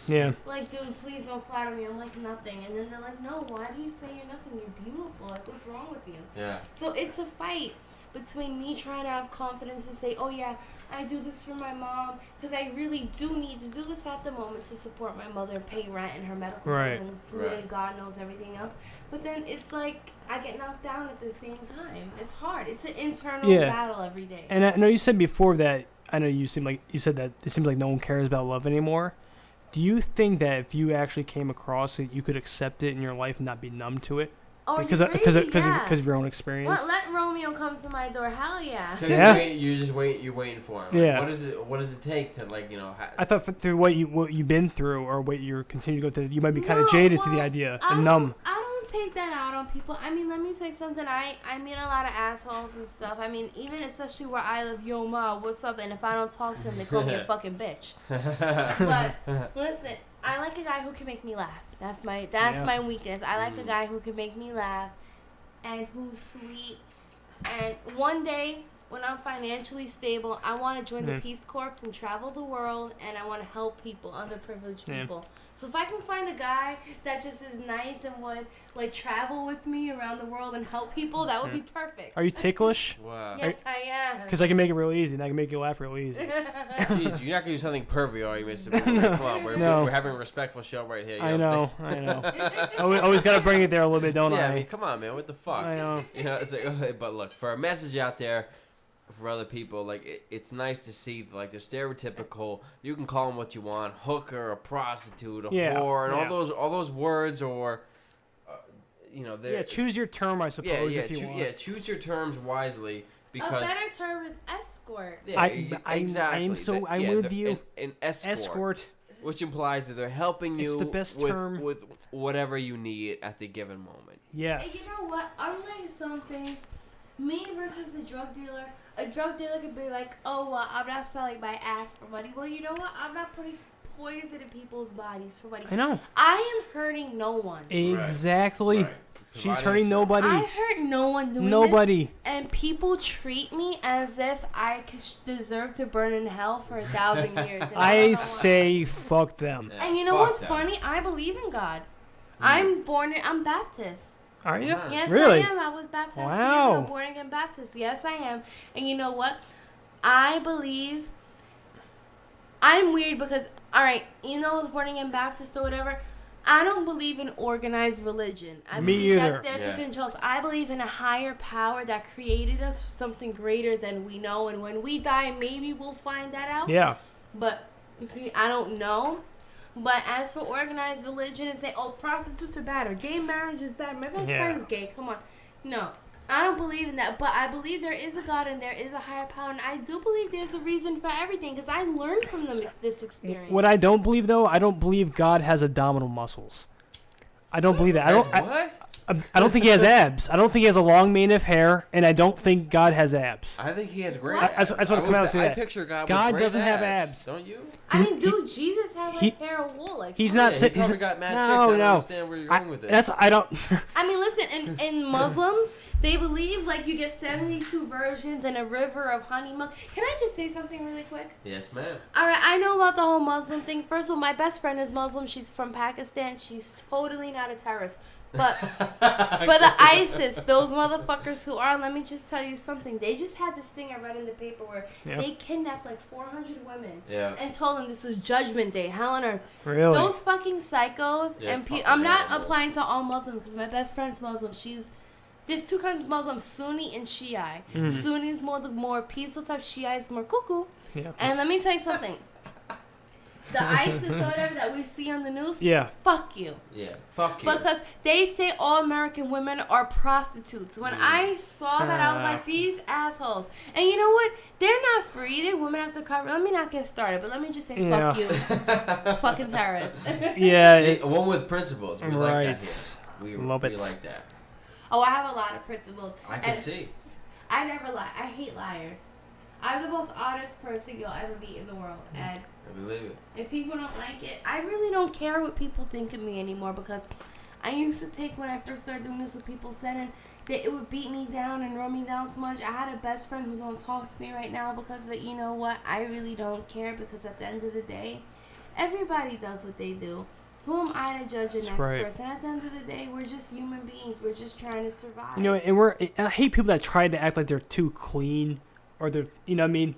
Yeah. Like, dude, please don't flatter me. I'm like, nothing. And then they're like, no, why do you say you're nothing? You're beautiful. Like, what's wrong with you? Yeah. So it's a fight between me trying to have confidence and say, oh yeah, I do this for my mom because I really do need to do this at the moment to support my mother and pay rent and her medical bills and food and God knows everything else. But then it's like I get knocked down at the same time. It's hard. It's an internal battle every day. And I know you said before that, I know you said that it seems like no one cares about love anymore. Do you think that if you actually came across it, you could accept it in your life and not be numb to it? Oh, because of your own experience. What? Let Romeo come to my door. Hell yeah. So you're waiting for him. Like, yeah. What does it take to I thought through what you've been through or what you're continuing to go through, you might be kind of jaded to the idea and numb. I don't take that out on people. I mean, let me say something. I meet a lot of assholes and stuff. I mean, even especially where I live, yo ma, what's up? And if I don't talk to them, they call me a fucking bitch. But listen, I like a guy who can make me laugh. That's my weakness. I like a guy who can make me laugh and who's sweet. And one day, when I'm financially stable, I want to join the Peace Corps and travel the world, and I want to help people, underprivileged people. So if I can find a guy that just is nice and would like travel with me around the world and help people, that would be perfect. Are you ticklish? Wow. Yes, I am. Because I can make it real easy, and I can make you laugh real easy. Jeez, you're not gonna do something pervy, are you, Mr. Come on, we're having a respectful show right here. I know. Always got to bring it there a little bit, don't I? Yeah, I mean, come on, man. What the fuck? I know. It's like, but look, for a message out there. For other people, like it's nice to see like the stereotypical. You can call them what you want: hooker, a prostitute, a whore, and all those words, or choose your term, I suppose. If you want. Choose your terms wisely because a better term is escort. Yeah, exactly. I'm with you. An escort, which implies that they're helping you. It's the best term with whatever you need at the given moment. Yes. And you know what? Unlike some things, me versus a drug dealer could be like, oh, well, I'm not selling my ass for money. Well, you know what? I'm not poison in people's bodies for money. I know. I am hurting no one. Exactly. Right. She's hurting nobody. I hurt no one doing Nobody. this. And people treat me as if I deserve to burn in hell for 1,000 years. And I say fuck them. Yeah, and you know fuck what's them. funny? I believe in God. I'm Baptist. Are you? Uh-huh. Yes, Really? I am. I was baptized. Wow. Yes, I'm born again Baptist. Yes, I am. And you know what? I believe. I'm weird because, all right, you know, I was born again Baptist or whatever. I don't believe in organized religion. I Me believe either. that's there to control us. I believe in a higher power that created us for something greater than we know. And when we die, maybe we'll find that out. Yeah. But, see, I don't know. But as for organized religion and say, oh, prostitutes are bad or gay marriage is bad. My best friend's gay. Come on. No. I don't believe in that, but I believe there is a God and there is a higher power, and I do believe there's a reason for everything because I learned from this experience. What I don't believe though, I don't believe God has abdominal muscles. I don't believe that. I don't think he has abs. I don't think he has a long mane of hair, and I don't think God has abs. I think he has great What? abs. That's what I come out and say I that. picture God God with great doesn't have abs. Don't you? I mean, dude, Jesus had like hair of wool. Like, He's come not on. si- He probably got mad no, chicks. I don't no. understand where you're going with this. I don't. I mean, listen, in Muslims, they believe like you get 72 virgins and a river of honey milk. Can I just say something really quick? Yes, ma'am. All right, I know about the whole Muslim thing. First of all, my best friend is Muslim. She's from Pakistan. She's totally not a terrorist. But for the ISIS, those motherfuckers who are, let me just tell you something. They just had this thing I read in the paper where they kidnapped like 400 women and told them this was Judgment Day, hell on earth. Really? Those fucking psychos. And I'm not applying to all Muslims because my best friend's Muslim. There's two kinds of Muslims, Sunni and Shia. Sunni is more the more peaceful type. Shia is more cuckoo. Yeah. And let me tell you something. The ISIS or whatever that we see on the news, fuck you. Yeah, fuck you. Because they say all American women are prostitutes. When I saw that, I was like, these assholes. And you know what? They're not free. They're women have to cover. Let me not get started, but let me just say, fuck you. Fucking terrorists. Yeah. See, a woman with principles. We like that here. Love it. We like that. Oh, I have a lot of principles. I can see. I never lie. I hate liars. I'm the most honest person you'll ever meet in the world. And I believe it. if people don't like it, I really don't care what people think of me anymore because I used to take, when I first started doing this, what people said, and that it would beat me down and run me down so much. I had a best friend who don't talk to me right now because of it. You know what? I really don't care because at the end of the day, everybody does what they do. Who am I to judge the next person? At the end of the day, we're just human beings. We're just trying to survive. You know, and I hate people that try to act like they're too clean or they're, you know what I mean?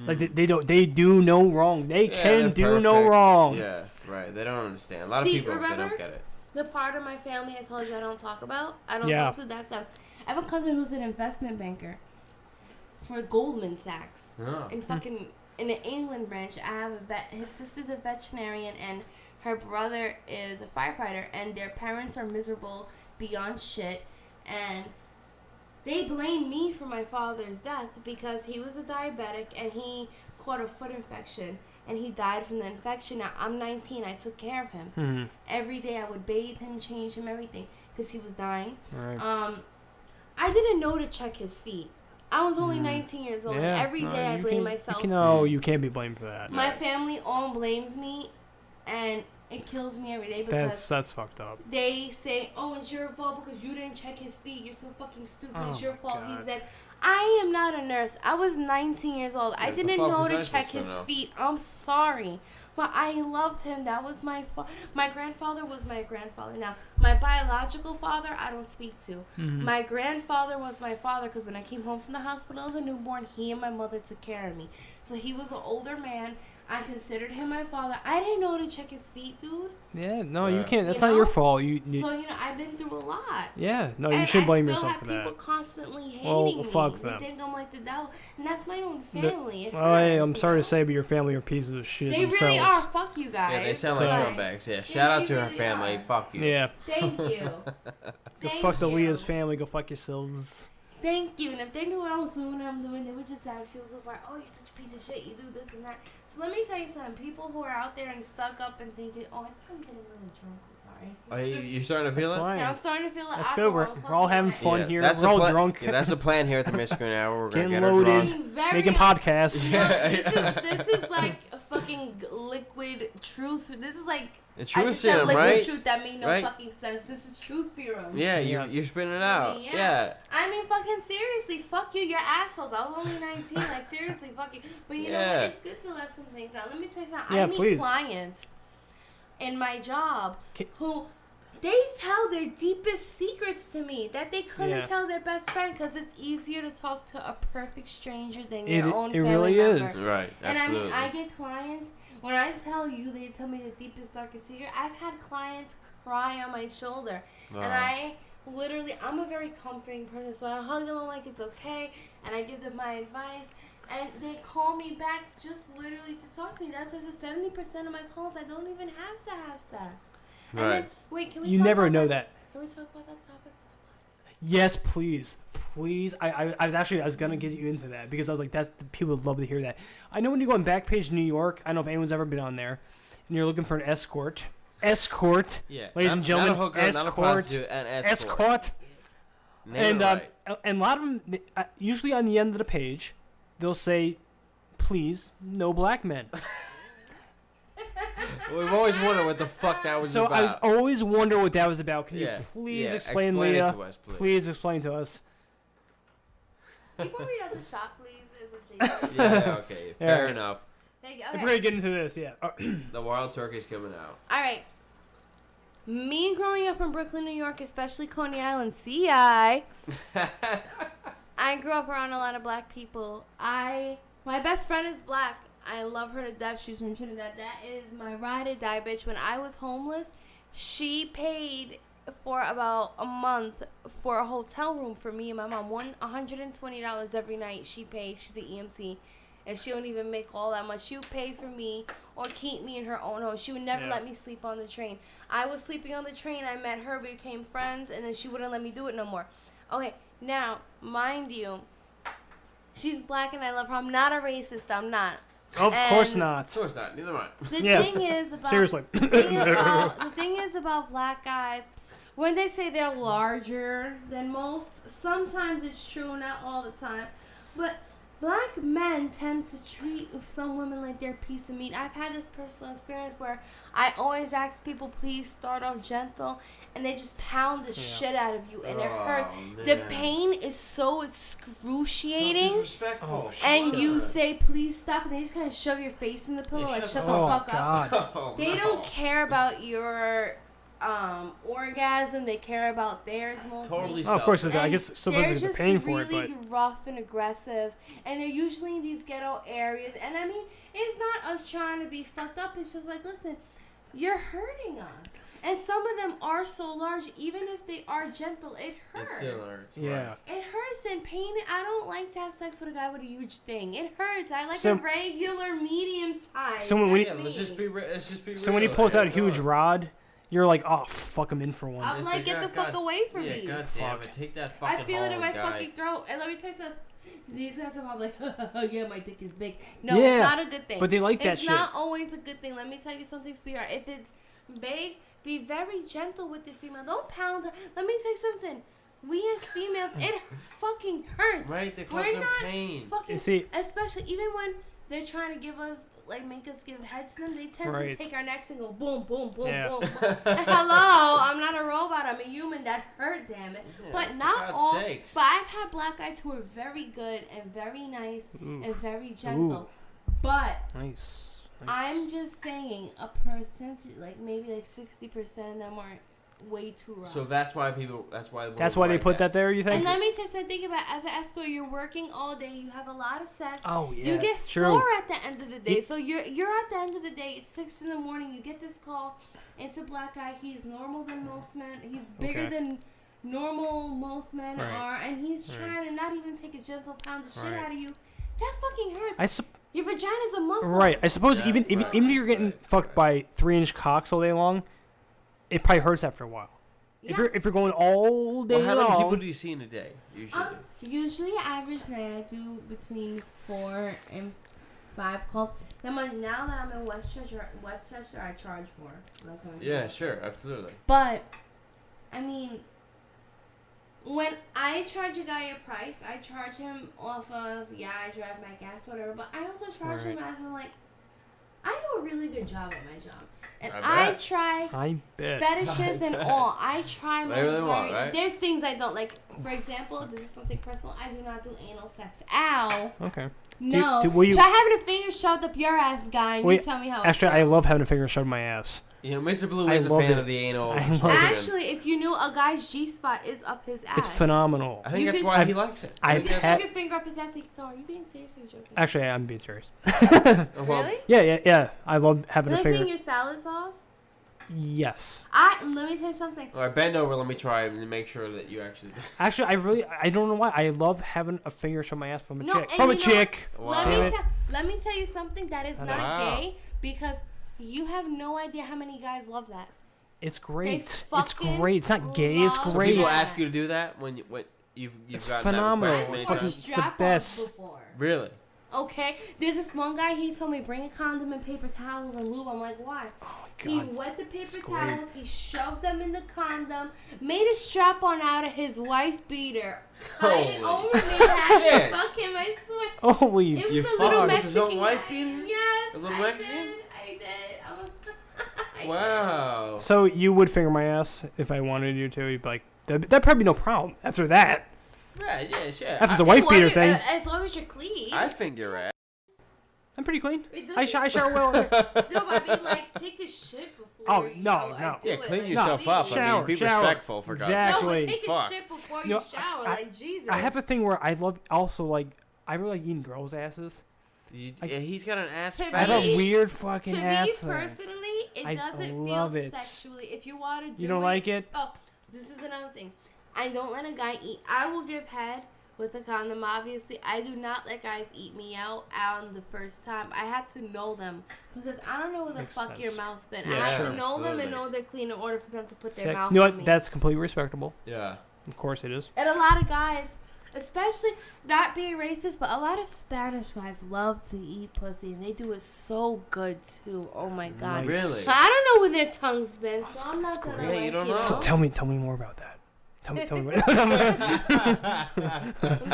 Like they do no wrong. They can do no wrong. Yeah, right. They don't understand. A lot of people, they don't get it. The part of my family I told you I don't talk about, I don't talk to that stuff. I have a cousin who's an investment banker for Goldman Sachs. In the England branch. I have his sister's a veterinarian and her brother is a firefighter, and their parents are miserable beyond shit, and they blame me for my father's death because he was a diabetic and he caught a foot infection and he died from the infection. Now, I'm 19. I took care of him. Every day I would bathe him, change him, everything because he was dying. Right. I didn't know to check his feet. I was only 19 years old. Yeah. And every day I blame myself. You can't be blamed for that. My family all blames me, and it kills me every day because that's fucked up. they say, oh, it's your fault because you didn't check his feet. You're so fucking stupid. It's your fault. God. He's dead. I am not a nurse. I was 19 years old. I didn't know to check his feet. I'm sorry. But I loved him. That was my grandfather was my grandfather. Now, my biological father, I don't speak to. My grandfather was my father because when I came home from the hospital as a newborn, he and my mother took care of me. So he was an older man. I considered him my father. I didn't know to check his feet, dude. Yeah, no, you can't. That's not your fault. So, I've been through a lot. Yeah, no, you shouldn't blame yourself for that. People constantly hating me. Fuck them. They think I'm like the devil. And that's my own family. Hey, I'm sorry to say, but your family are pieces of shit themselves. They really are. Fuck you guys. Yeah, they sound like scumbags. Yeah, shout out to her family. Fuck you. Yeah. Thank you. Go fuck the Leah's family. Go fuck yourselves. Thank you. And if they knew what I was doing, what I'm doing, they would just have feel so far. Oh, you're such a piece of shit. You do this and that. So let me tell you something. People who are out there and stuck up and thinking, oh, I think I'm getting a little drunk. I'm sorry. Oh, you starting to feel it? Yeah, I'm starting to feel it. That's good. We're all having fun here. We're all drunk. Yeah, that's the plan here at the Miscreant Hour. We're going to get loaded. her drunk. Making podcasts. This is like a fucking liquid truth. This is like it's true I just serum, said liquid right? truth that made no Right? fucking sense. This is true serum. Yeah, you're spitting it out. Yeah. I mean, fucking seriously, fuck you. You're assholes. I was only 19. Like seriously, fuck you. But you know what? It's good to let some things out. Let me tell you something. I meet clients in my job who. They tell their deepest secrets to me that they couldn't tell their best friend because it's easier to talk to a perfect stranger than your own family member. It really is. Right, and absolutely. I get clients, when I tell you, they tell me the deepest, darkest secret. I've had clients cry on my shoulder. And I'm a very comforting person, so I hug them, I'm like, it's okay, and I give them my advice. And they call me back just literally to talk to me. That's why 70% of my calls, I don't even have to have sex. And then, wait, can we you never know that. Can we talk about that topic? Yes, please. Please. I was going to get you into that because I was like, people would love to hear that. I know when you go on Backpage New York, I don't know if anyone's ever been on there, and you're looking for an escort. Yeah. Ladies and gentlemen, not a hooker, escort. Not a prostitute, an escort. And a lot of them, usually on the end of the page, they'll say, please, no black men. We've always wondered what the fuck that was about. So I've always wondered what that was about. Can you please explain, Leah? It to us, please explain to us. Can you read out the shot, please? Yeah, okay. Fair enough. Okay. If we're going to get into this, The wild turkey's coming out. All right. Me growing up in Brooklyn, New York, especially Coney Island, CI, I grew up around a lot of black people. My best friend is black. I love her to death. She's from Trinidad. That is my ride or die bitch. When I was homeless, she paid for about a month for a hotel room for me and my mom. $120 every night she paid. She's an EMC. And she don't even make all that much. She would pay for me or keep me in her own home. She would never let me sleep on the train. I was sleeping on the train. I met her. We became friends. And then she wouldn't let me do it no more. Okay, now, mind you, she's black and I love her. I'm not a racist. I'm not. Of course not. Of course not. Neither am I. The thing is about seriously. The thing is about black guys, when they say they're larger than most, sometimes it's true, not all the time. But black men tend to treat some women like they're a piece of meat. I've had this personal experience where I always ask people, please start off gentle, and they just pound the shit out of you, and it hurts. Man. The pain is so excruciating. So disrespectful. And you say, please stop, and they just kind of shove your face in the pillow, like, shut the fuck up. They don't care about your orgasm. They care about theirs mostly. Totally. Of course, I guess somebody's paying for it, but they're just really rough and aggressive, and they're usually in these ghetto areas. And I mean, it's not us trying to be fucked up. It's just like, listen, you're hurting us. And some of them are so large, even if they are gentle, it hurts. It still hurts. Yeah. It hurts and pain. I don't like to have sex with a guy with a huge thing. It hurts. I like a regular medium size. So when let's just be real. So when he pulls out a huge rod, you're like, oh fuck, I'm in for one. I'm like, get the fuck away from me. God damn it, take that fucking. I feel it in my fucking throat. And let me tell you something. These guys are probably like, yeah, my dick is big. No, it's not a good thing. But they like that shit. It's not always a good thing. Let me tell you something, sweetheart. If it's big, be very gentle with the female. Don't pound her. Let me say something. We as females, it fucking hurts. Right, they cause some pain. Fucking, especially even when they're trying to give us, like, make us give head to them, they tend to take our necks and go boom, boom, boom, boom, boom. Hello, I'm not a robot. I'm a human. That hurt, damn it. Yeah, but not all. Sakes. But I've had black guys who are very good and very nice and very gentle. But nice. I'm just saying, a percentage, like maybe like 60% of them are way too rough. So that's why they put that there, you think? And let me say something. Think about it. As an escort, you're working all day. You have a lot of sex. Oh yeah. You get sore at the end of the day. So you're at the end of the day. It's 6 a.m. You get this call. It's a black guy. He's normal than most men. He's bigger than normal most men are, and he's trying to not even take a gentle pound of shit out of you. That fucking hurts. Your vagina's a muscle. Right. I suppose even if you're getting fucked by 3-inch cocks all day long, it probably hurts after a while. Yeah. If you're going all day long. How many people do you see in a day usually? Usually, average night, I do between 4 and 5 calls. Now that I'm in Westchester, I charge more. Yeah, sure, absolutely. But I mean, when I charge a guy a price, I charge him off of, I drive my gas, whatever, but I also charge him as I'm like, I do do a really good job at my job. And I try bet. fetishes and all. I try my Whatever they want, right? There's things I don't like. For example, this is something personal. I do not do anal sex. Ow. Okay. No. You, try having a finger shoved up your ass, guy, and you tell me how. Actually, I love having a finger shoved in my ass. You know, Mr. Blue is a fan of the anal. Actually, if you knew, a guy's G-spot is up his ass. It's phenomenal. I think that's why he likes it. You can shove your finger up his ass. Like, are you being serious or joking? Actually, I'm being serious. Really? Yeah. I love having a finger. Like your salad sauce? Yes. Let me tell you something. All right, bend over. Let me try and make sure that you actually do. Actually, I don't know why. I love having a finger shoved in my ass from a chick. From a chick. Wow. Let me tell you something that is not gay, because you have no idea how many guys love that. It's great. It's great. It's not gay. It's So great. people ask you to do that when you've it's gotten phenomenal. that request It's many the times? best. Before. Really? Okay, there's this one guy, he told me bring a condom and paper towels and lube. I'm like, why? Oh my He God. wet the paper That's great. towels, he shoved them in the condom, made a strap on out of his wife beater, tied it over me, had to fuck him, I swear. Holy. It was You a fucked little with Mexican his own wife guy. beater? Yes, A little I Mexican? did. I Wow. So you would finger my ass if I wanted you to? You'd be like, that'd probably be no problem after that. Right, yeah, sure. After the wife beater thing. As long as you're clean. I think you're right. I'm pretty clean. Don't I you- shower well. No, but I mean, like, take a shit before. Oh, you no, know, no. I do Yeah, it, clean like, yourself up. I Shower, mean, be shower. respectful for God's sake. Exactly. No, but take Fuck. a shit before You you know, shower. Like, Jesus. I have a thing where I love also like I really like eating girls' asses. Yeah, he's got an ass To I have a me- weird fucking To ass. me thing. personally, it I doesn't love feel it. sexually. If you want to do You don't like it? Oh, this is another thing. I don't let a guy eat. I will give head with a condom, obviously. I do not let guys eat me out on the first time. I have to know them, because I don't know where the Makes fuck sense. your mouth's been. Yeah, I have sure. to know them Absolutely. and know they're clean in order for them to put their You mouth know on what? me. That's completely respectable. Yeah. Of course it is. And a lot of guys, especially, not being racist, but a lot of Spanish guys love to eat pussy, and they do it so good too. Oh my God. Nice. Really? So I don't know where their tongue's been, so I'm not gonna Yeah, you don't know. So tell me more about that. Tell me. I'm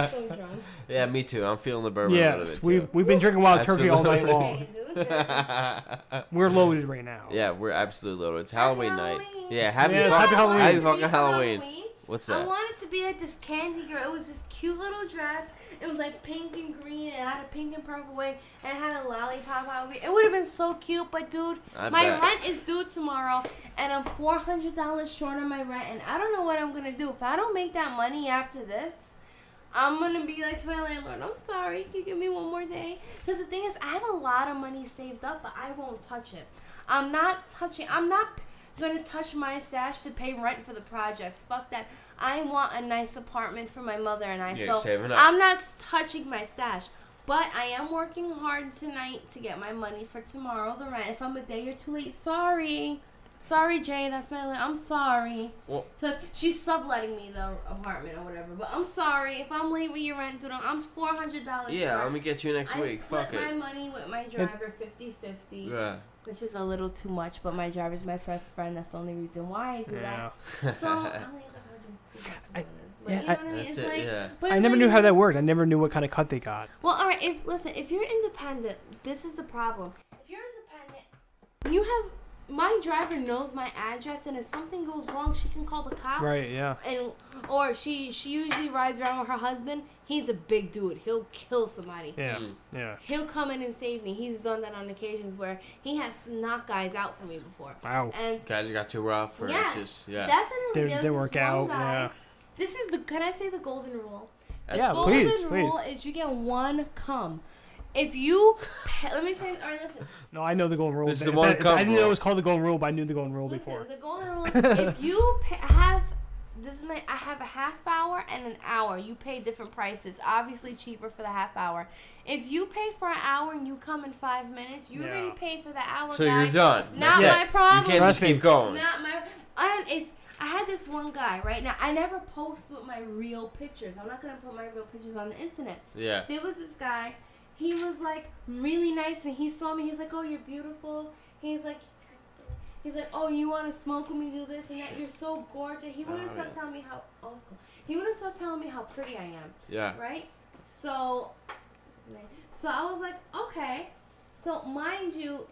so drunk. Yeah, me too. I'm feeling the bourbon a little Yes, bit we've been drinking wild turkey all night Absolutely. long. Dude. We're loaded right now. Yeah, we're absolutely loaded. It's Halloween night. Halloween. Yeah, happy, Yes, fuck- happy Halloween. Happy Speaking fucking of Halloween. What's I that? wanted to be like this candy girl. It was this cute little dress. It was like pink and green, and it had a pink and purple wig, and it had a lollipop out of it. It would have been so cute, but dude, I my bet. rent is due tomorrow, and I'm $400 short on my rent, and I don't know what I'm gonna do. If I don't make that money after this, I'm gonna be like to my landlord, I'm sorry, can you give me one more day? Because the thing is, I have a lot of money saved up, but I won't touch it. I'm not gonna touch my stash to pay rent for the projects. Fuck that. I want a nice apartment for my mother and I. Yeah, So saving up. I'm not touching my stash. But I am working hard tonight to get my money for tomorrow, the rent. If I'm a day or two late, sorry. Sorry, Jay, that's my I'm sorry. Well- Because she's subletting me the apartment or whatever. But I'm sorry. If I'm late with your rent, dude, I'm $400 Yeah, short. let me get you next week. I Fuck split my it. money with my driver 50-50. Yeah. Which is a little too much, but my driver's my best friend. That's the only reason why I do Yeah. that. So, I'll leave the yeah, you know what I mean? That's It's it, like, yeah. but I it's never like, knew how that worked. I never knew what kind of cut they got. Well, all right. If you're independent, this is the problem. If you're independent, you have my driver knows my address, and if something goes wrong, she can call the cops. Right, yeah. Or she usually rides around with her husband. He's a big dude. He'll kill somebody. Yeah, Mm. yeah. He'll come in and save me. He's done that on occasions where he has knocked guys out for me before. Wow. And Guys got too rough or yeah, just, yeah. definitely. Didn't work out, yeah. This is can I say the golden rule? Yeah, Golden please. rule is you get one cum. If you, let me say, or listen. No, I know the golden rule. This is the one I cum didn't know rule. it was called the golden rule, but I knew the golden rule Listen, before. the golden rule is if you have, I have a half hour and an hour. You pay different prices. Obviously cheaper for the half hour. If you pay for an hour and you come in 5 minutes, you already paid for the hour. So guy. you're done. Not That's my it. problem. You can't just keep going. Not my. And if I had this one guy right now, I never post with my real pictures. I'm not gonna put my real pictures on the internet. Yeah. There was this guy. He was like really nice when he saw me. He's like, "Oh, you're beautiful." He's like, "Oh, you want to smoke with me? Do this and that. You're so gorgeous." He wouldn't stop telling me how. Oh, it's cool. He wouldn't stop telling me how pretty I am. Yeah. Right. So I was like, okay. So mind you,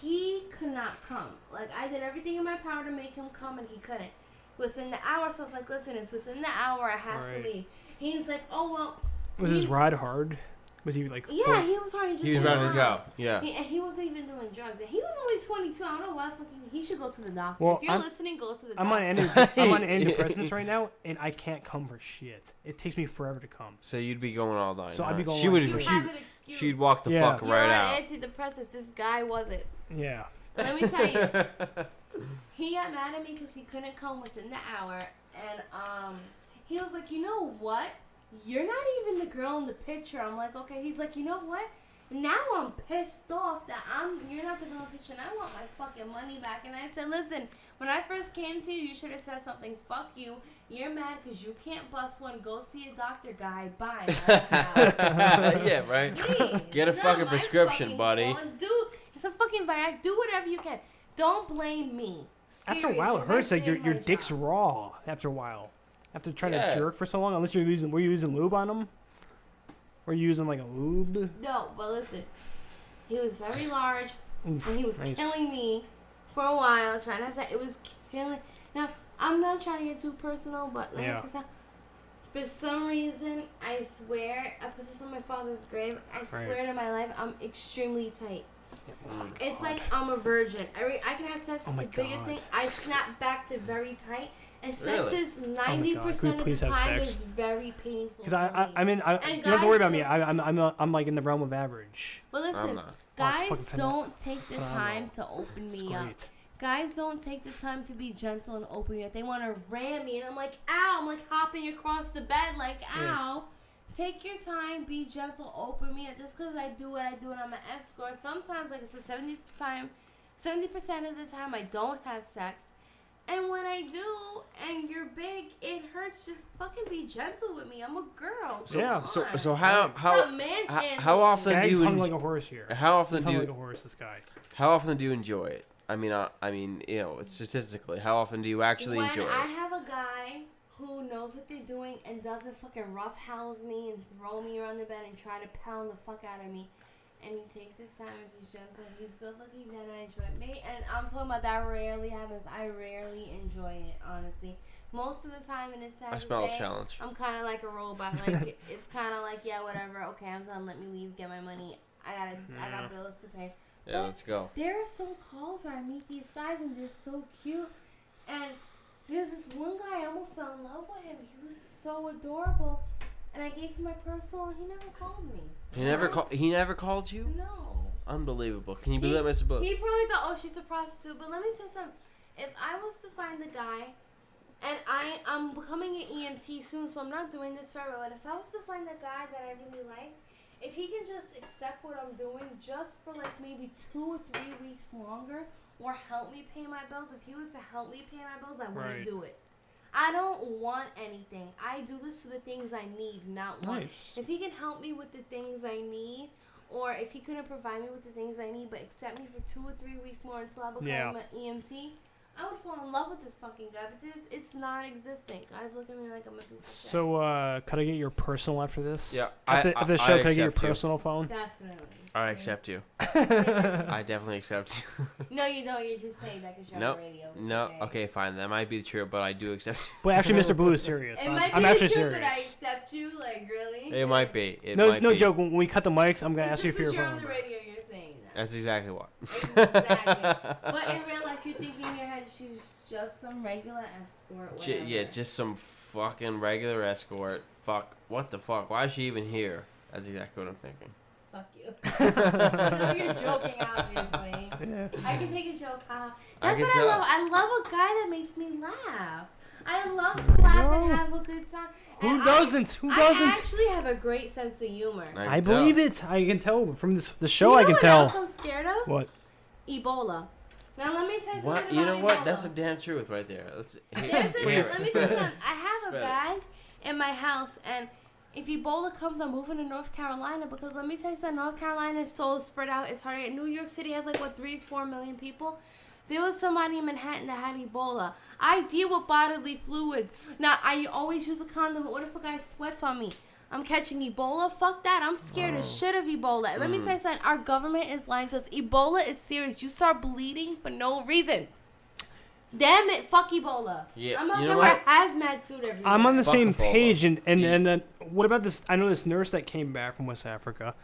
he could not come. Like, I did everything in my power to make him come, and he couldn't. Within the hour, so I was like, listen, it's within the hour, I have to leave. He's like, oh, well. Was his ride hard? Was he like... Yeah, he was hard. He was ready to go. Yeah. And he wasn't even doing drugs. And he was only 22. I don't know why he should go to the doctor. Well, if you're listening, go to the doctor. I'm on antidepressants right now, and I can't come for shit. It takes me forever to come. So you'd be going all night. So I'd be going She'd walk the fuck right out. Antidepressants. This guy wasn't. Yeah. Let me tell you. He got mad at me because he couldn't come within the hour. And he was like, you know what? You're not even the girl in the picture. I'm like, okay. He's like, you know what? Now I'm pissed off that you're not the girl in the picture, and I want my fucking money back. And I said, listen, when I first came to you should have said something. Fuck you. You're mad because you can't bust one. Go see a doctor, guy. Bye. Yeah, right. Get a fucking prescription, buddy. Dude, it's a fucking Viagra. Do whatever you can. Don't blame me. After a while, it hurts. Like your dick's raw. After a while. After trying to jerk for so long, unless were you using lube on them? Were you using like a lube? No, but listen, he was very large, and he was killing me for a while. Trying to say it was killing. Now I'm not trying to get too personal, but let me say something. For some reason, I swear, I put this on my father's grave. I swear to my life, I'm extremely tight. Oh it's like I'm a virgin. I can have sex. The biggest thing, I snap back to very tight. And sex is 90% of the time is very painful. Because I mean, you don't have to worry about me. I'm like in the realm of average. Well, listen, guys don't take the time to open me up. Guys don't take the time to be gentle and open me up. They want to ram me, and I'm like, ow! I'm like hopping across the bed, like, ow. Yeah. Take your time, be gentle, open me up. Just because I do what I do and I'm an escort, sometimes, like I said, 70% of the time I don't have sex. And when I do, and you're big, it hurts. Just fucking be gentle with me. I'm a girl. So how often do you hung like a horse here? How often do you like a horse? This guy. How often do you enjoy it? I mean, you know, statistically, how often do you actually enjoy it? When I have a guy who knows what they're doing and doesn't fucking roughhouse me and throw me around the bed and try to pound the fuck out of me. And he takes his time and he's gentle. He's good looking, then I enjoy it. And I'm talking about that rarely happens. I rarely enjoy it, honestly. Most of the time, and it's sad I smell a challenge. I'm kind of like a robot. Like it's kind of like, yeah, whatever. Okay, I'm done. Let me leave. Get my money. I got bills to pay. Yeah, but let's go. There are some calls where I meet these guys and they're so cute. And there's this one guy, I almost fell in love with him. He was so adorable. And I gave him my personal, and he never called me. He never called you? No. Unbelievable. Can you believe that, Mr. Book? He probably thought, oh, she's a prostitute. But let me tell you something. If I was to find a guy, and I'm becoming an EMT soon, so I'm not doing this forever, but if I was to find a guy that I really liked, if he can just accept what I'm doing just for like maybe 2 or 3 weeks longer, or help me pay my bills, if he was to help me pay my bills, I wouldn't do it. I don't want anything. I do this for the things I need, not want. If he can help me with the things I need, or if he couldn't provide me with the things I need, but accept me for 2 or 3 weeks more until I become an EMT, I would fall in love with this fucking guy. But it's non-existent. Guys look at me like I'm a piece of shit. So, could I get your personal after this? Yeah. After the show, could I get your personal phone? Definitely. I accept you. I definitely accept you. No, you don't. You're just saying that because you're on the radio. No. Okay, fine. That might be true, but I do accept you. But actually, Mr. Blue is serious. It might I'm be actually true, serious. But I accept you. Like, really? It might be. No joke. When we cut the mics, I'm going to ask you for your phone. phone. On the radio, you're saying that. That's exactly what. Exactly. But in real life, you're thinking in your head, she's just some regular escort. Whatever. Just some fucking regular escort. Fuck. What the fuck? Why is she even here? That's exactly what I'm thinking. Fuck you. No, you're joking, obviously. Yeah. I can take a joke. That's what I love. I love a guy that makes me laugh. I love to laugh and have a good time. Who doesn't? I actually have a great sense of humor. I believe it. I can tell from the show. I can what tell. Else I'm scared of? What? Ebola. Now let me say something about You know Ebola. what? That's a damn truth right there. Let me say something. I have a bag in my house, and if Ebola comes, I'm moving to North Carolina because let me tell you something. North Carolina is so spread out. It's hard to get. New York City has 3-4 million people. There was somebody in Manhattan that had Ebola. I deal with bodily fluids. Now, I always use a condom, but what if a guy sweats on me? I'm catching Ebola. Fuck that. I'm scared as shit of Ebola. Let me tell you something. Our government is lying to us. Ebola is serious. You start bleeding for no reason. Damn it. Fuck Ebola. Yeah, I'm not you going know to wear what? hazmat suit everywhere. I'm on the Fuck same Ebola. page, and then what about this? I know this nurse that came back from West Africa,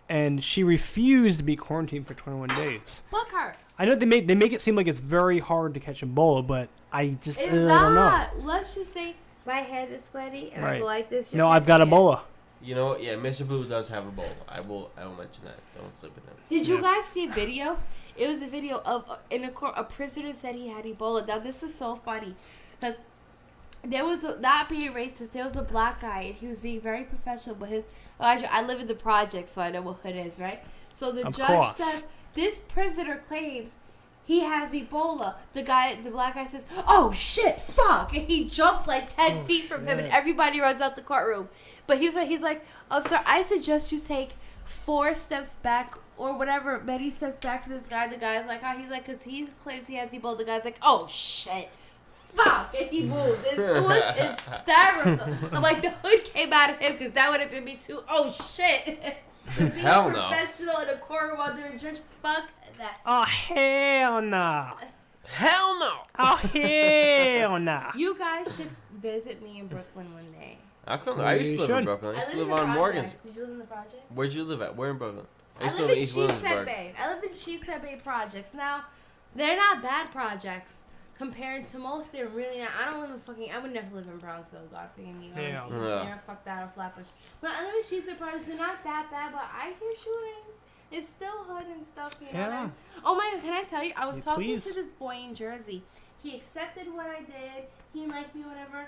and she refused to be quarantined for 21 days. Fuck her. I know they make it seem like it's very hard to catch Ebola, but I just It's I don't know. not. Let's just say my hand is sweaty and I go like this. No, I've got catching it. Ebola. You know what? Yeah, Mr. Blue does have Ebola. I will mention that. Don't sleep with him. Did you guys see a video? It was a video of in a court. A prisoner said he had Ebola. Now this is so funny, because there was not being racist. There was a black guy and he was being very professional. But I live in the project, so I know what hood is, right? So the judge said this prisoner claims he has Ebola. The black guy says, "Oh shit, fuck!" And he jumps like 10 feet from him, and everybody runs out the courtroom. But he's like, "Oh, sir, I suggest you take 4 steps back or whatever, many steps back to this guy." The guy's like, "How?" He's like, "Cause he claims he has Ebola." The guy's like, "Oh shit, fuck!" And he moves. It was hysterical. I'm like, the hood came out of him because that would have been me too. Oh shit. Being Hell no. professional in a courtroom under a judge, fuck that. Oh hell no! Hell no! Oh hell no! You guys should visit me in Brooklyn one day. I used to live in Brooklyn. I used to live on Morgan. Did you live in the project? Where'd you live at? Where in Brooklyn? I used to live live in East Sheepshead Williamsburg. Bay. I live in Sheepshead Bay projects. Now, they're not bad projects compared to most. They're really not. I would never live in Brownsville. God forgive me. Yeah. Fuck that or Flatbush. But I live in Sheepshead projects. They're not that bad, but I hear shootings. It's still hood and stuff, you know. Yeah. Oh my God, can I tell you? I was talking please. to this boy in Jersey. He accepted what I did. He liked me, whatever.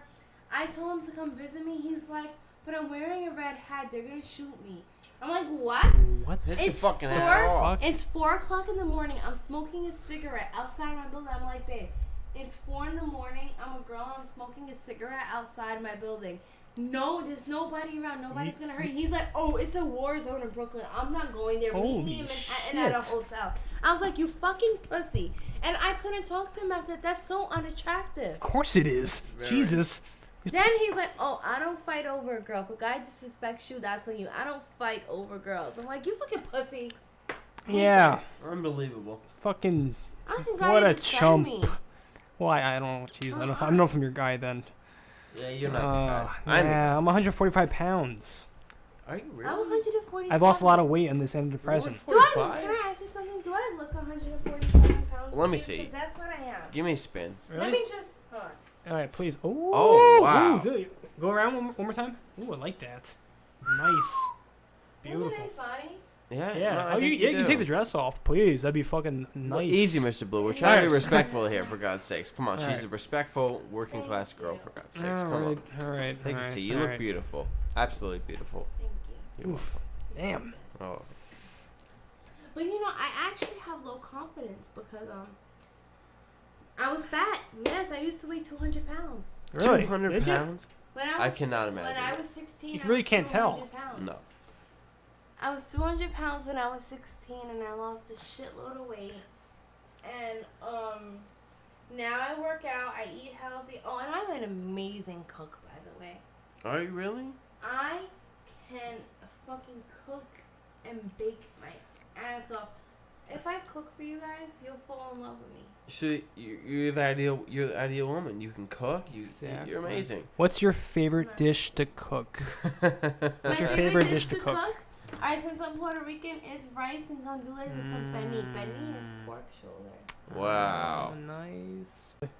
I told him to come visit me. He's like, "But I'm wearing a red hat. They're gonna shoot me." I'm like, "What?" What? Take your It's fucking 4 hat off. It's 4:00 in the morning. I'm smoking a cigarette outside my building. I'm like, "Babe, it's 4 in the morning. I'm a girl. I'm smoking a cigarette outside my building. No, there's nobody around. Nobody's gonna hurt you." He's like, "Oh, it's a war zone in Brooklyn. I'm not going there. Meet me in Manhattan at a hotel." I was like, "You fucking pussy." And I couldn't talk to him after that. That's so unattractive. Of course it is. Very. Jesus. Then he's like, "Oh, I don't fight over a girl. If a guy disrespects you, that's on you. I don't fight over girls." I'm like, "You fucking pussy." Yeah. Unbelievable. Fucking. I think What guys a defend chump. me. Well, I don't know. Jeez, I don't know if I'm your guy then. Yeah, you're not the guy. Yeah, I'm 145 pounds. Are you I'm really? 147. I've lost a lot of weight on this antidepressant. Can 45? I ask you something? Do I look 147 pounds? Let me to you? see. 'Cause that's what I am. Give me a spin. Let me just. Hold on. All right, please. Oh, wow. Ooh, dude. Go around one more time. Ooh, I like that. Nice. Beautiful. Isn't it funny? Yeah. Yeah. no, I Oh, think you can do. take the dress off, please. That'd be fucking nice. Well, easy, Mr. Blue. We're trying to be Alright. respectful here, for God's sakes. Come on, she's Alright. a respectful working class girl, for God's sakes. Come on. All right. Take a seat. You look beautiful. Absolutely beautiful. Thank you. You're Oof. Damn. welcome. Oh. But you know, I actually have low confidence because I was fat. Yes, I used to weigh 200 pounds. Really? 200 Did ya? pounds? When I cannot When imagine I it. was 16, You I really was can't tell. 200 pounds. No. I was 200 pounds when I was 16, and I lost a shitload of weight. And now I work out, I eat healthy. Oh, and I'm an amazing cook, by the way. Are you really? I can fucking cook and bake my ass off. If I cook for you guys, you'll fall in love with me. So you're the ideal woman. You can cook. Exactly. You're amazing. What's your favorite dish to cook? My your favorite dish to cook? Alright, since I'm Puerto Rican, it's rice and gandules with some penne. Penne is pork shoulder. Wow. Oh, nice.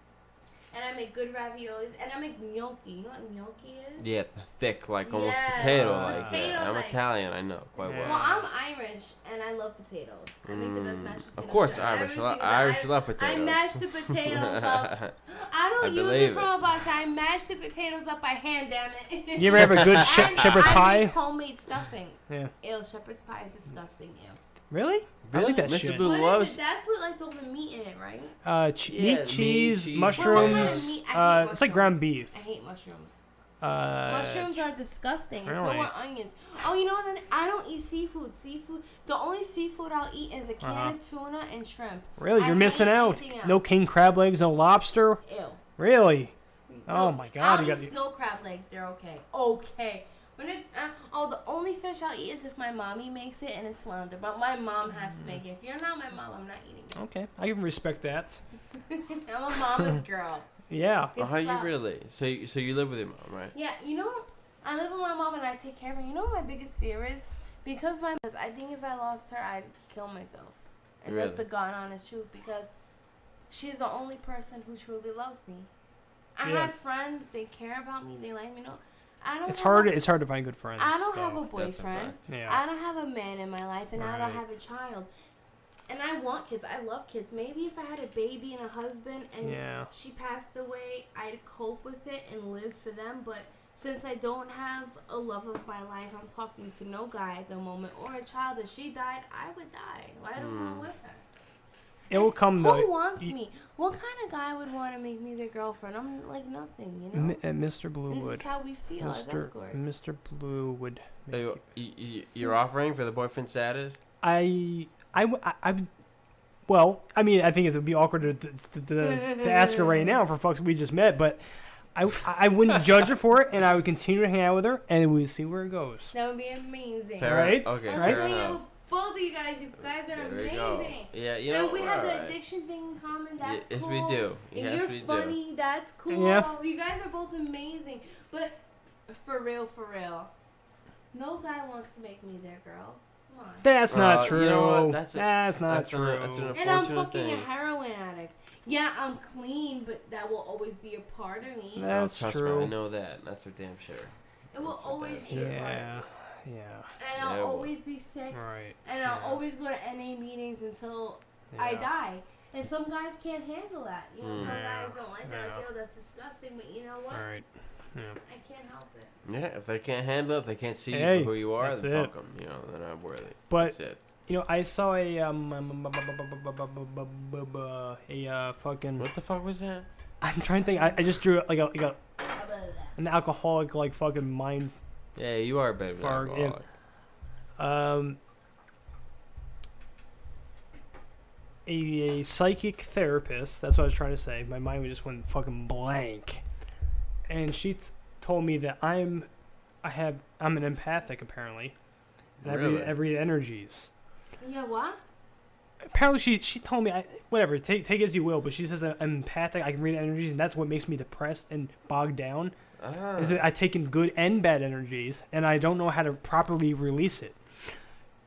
And I make good raviolis. And I make gnocchi. You know what gnocchi is? Yeah, thick, like almost Yeah, potato-like. potato-like. Yeah, I'm Italian. I know quite Yeah. well. Well, I'm Irish, and I love potatoes. I make the best mashed potatoes. Of course, ever. Irish. Every single Irish time. love potatoes. I mash the potatoes up. I don't I use believe it from a box. I mash the potatoes up by hand, damn it. You ever have a good And shepherd's I pie? make homemade stuffing. Yeah. Ew, shepherd's pie is disgusting. Ew. Really? I Really? like that Mr. shit. Blue What loves. is it? That's with like all the meat in it, right? Yeah, Meat, meat, cheese, cheese, mushrooms. Well, what kind of meat? I hate It's like ground mushrooms. beef. I hate mushrooms. Uh, Mushrooms are disgusting. And so Really? are onions. Oh, you know what? I don't eat seafood. The only seafood I'll eat is a can of tuna and shrimp. Really? I You're don't missing eat out. anything else. No king crab legs, no lobster? Ew. Really? Oh No, my god, I'll you eat got snow crab legs. They're okay. Okay. The only fish I'll eat is if my mommy makes it and it's flounder. But my mom has to make it. If you're not my mom, I'm not eating it. Okay, I can respect that. I'm a mama's girl. Yeah. Are you really? So you live with your mom, right? Yeah, I live with my mom and I take care of her. You know what my biggest fear is? Because I think if I lost her, I'd kill myself. And that's the God honest truth, because she's the only person who truly loves me. I have friends, they care about me, they like me. No, I don't. It's hard to find good friends. I don't have a boyfriend. Yeah. I don't have a man in my life, and I don't have a child. And I want kids. I love kids. Maybe if I had a baby and a husband and she passed away, I'd cope with it and live for them. But since I don't have a love of my life, I'm talking to no guy at the moment, or a child, if she died, I would die. I don't know with her. It will come though. Who wants me? What kind of guy would want to make me their girlfriend? I'm like nothing, you know. Mr. Blue would. This is how we feel as escorts. Mr. Blue would. You're offering for the boyfriend status? Well, I mean, I think it would be awkward to ask her right now for fucks we just met, but I wouldn't judge her for it, and I would continue to hang out with her, and we'd see where it goes. That would be amazing. Right? Okay, fair enough. Both of you guys are amazing. Yeah, and we have the addiction thing in common. That's yes, cool. we do. And you're funny. That's cool. Yeah. You guys are both amazing. But for real, no guy wants to make me their girl. Come on. That's not true. You know what? That's not true. That's an and I'm unfortunate fucking thing. a heroin addict. Yeah, I'm clean, but that will always be a part of me. That's trust true. Me, I know that. That's for damn sure. It will always be a part of me. Yeah. And I'll always be sick. Right. And I'll always go to NA meetings until I die. And some guys can't handle that. You know, some guys don't like that. Like, yo, that's disgusting. But you know what? Right. Yeah. I can't help it. Yeah, if they can't handle it, they can't see you for who you are, then fuck them. You know, they're not worthy. But that's it. You know, I saw a fucking. What the fuck was that? I'm trying to think. I just drew like an alcoholic like fucking mind. Yeah, you are a bit of an alcoholic. A psychic therapist. That's what I was trying to say. My mind just went fucking blank. And she told me that I'm an empathic apparently. Really? I read energies. Yeah, what? Apparently she told me whatever, take it as you will, but she says I'm empathic, I can read energies, and that's what makes me depressed and bogged down. Is that I take in good and bad energies, and I don't know how to properly release it.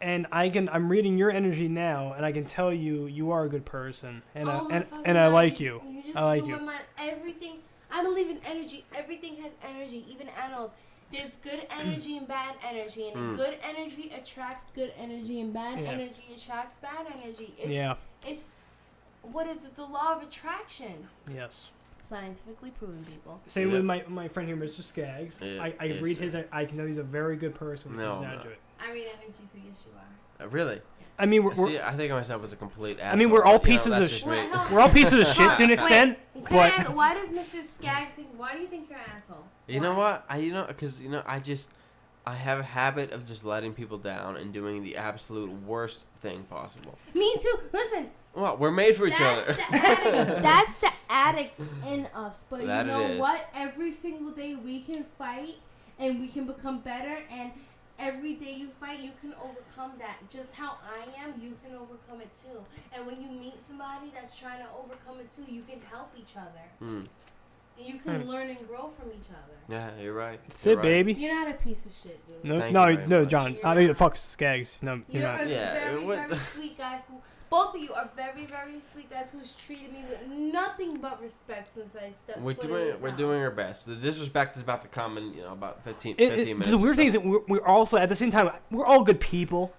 And I'm reading your energy now, and I can tell you are a good person, and I like you. I like you. Everything. I believe in energy. Everything has energy, even animals. There's good energy and bad energy, and good energy attracts good energy, and bad energy attracts bad energy. It's what is it? The law of attraction. Yes. Scientifically proven, people. Same with my friend here, Mr. Skaggs. I read his. I can know he's a very good person when it comes down to it. I read energy, so yes, you are. Really? I mean, I think of myself as a complete asshole. I mean, we're all pieces of shit. We're all pieces of shit to an extent. But why does Mr. Skaggs think? Why do you think you're an asshole? You know what? Because I have a habit of just letting people down and doing the absolute worst thing possible. Me too. Listen. Well, we're made for each other. That's the addict in us. But that you know what? Every single day we can fight and we can become better. And every day you fight, you can overcome that. Just how I am, you can overcome it too. And when you meet somebody that's trying to overcome it too, you can help each other. And you can learn and grow from each other. Yeah, you're right. That's it, baby. You're not a piece of shit, dude. No, John. I mean, fuck Skaggs. No, you're not. a very sweet guy who. Both of you are very, very sweet guys who's treated me with nothing but respect since I stepped foot in this We're house. doing our best. The disrespect is about to come in, about 15 minutes. The weird thing is that we're also, at the same time, we're all good people.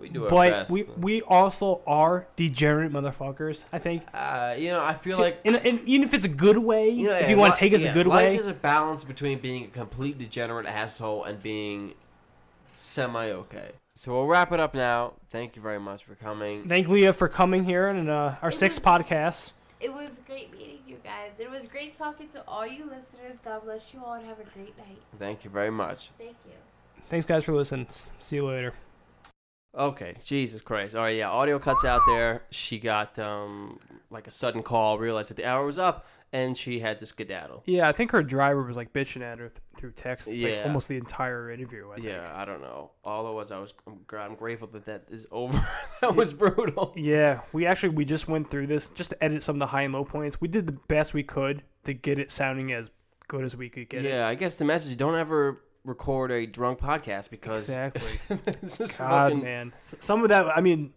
We do our best. But we also are degenerate motherfuckers, I think. I feel like... And even if it's a good way, if you want to take it as a good way... Life is a balance between being a complete degenerate asshole and being semi-okay. So we'll wrap it up now. Thank you very much for coming. Thank Leah for coming here and our sixth podcast. It was great meeting you guys. It was great talking to all you listeners. God bless you all and have a great night. Thank you very much. Thank you. Thanks, guys, for listening. See you later. Okay, Jesus Christ. All right, yeah, audio cuts out there. She got like a sudden call, realized that the hour was up, and she had to skedaddle. Yeah, I think her driver was like bitching at her through text, Yeah. like almost the entire interview. I think. Yeah, I don't know. All it was, I'm grateful that is over. That was brutal. Yeah, we just went through this just to edit some of the high and low points. We did the best we could to get it sounding as good as we could get it. Yeah, I guess the message: don't ever record a drunk podcast because exactly. It's just God, fucking, man. Some of that, I mean,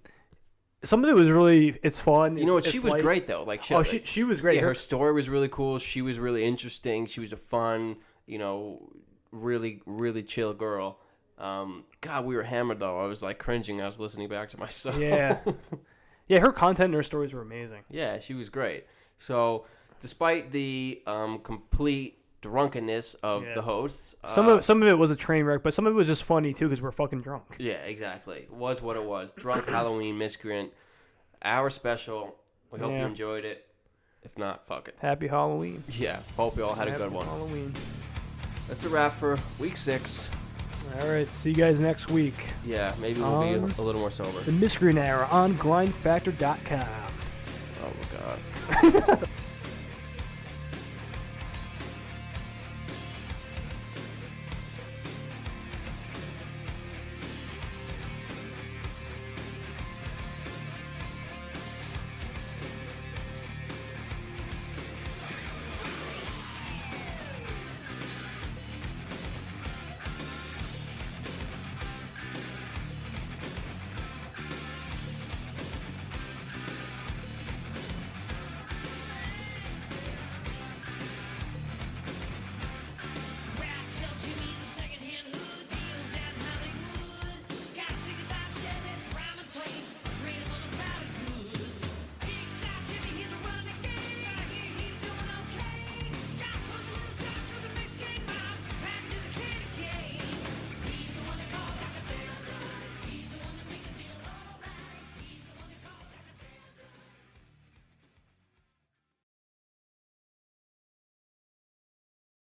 some of it was really, it's fun. You know what? She was great though. Like she was great. Yeah, her story was really cool. She was really interesting. She was a fun, really, really chill girl. God, we were hammered though. I was like cringing. I was listening back to myself. Yeah. Yeah, her content and her stories were amazing. Yeah, she was great. So, despite the complete drunkenness of the hosts, some of it was a train wreck, but some of it was just funny too because we're fucking drunk. Yeah, exactly. It was what it was. Drunk Halloween Miscreant Hour special. We hope you enjoyed it. If not, fuck it. Happy Halloween. Yeah, hope you all had a good one. Halloween. That's a wrap for week 6. All right, see you guys next week. Yeah, maybe we'll be a little more sober. The Miscreant Hour on GrindFactor.com. Oh my god.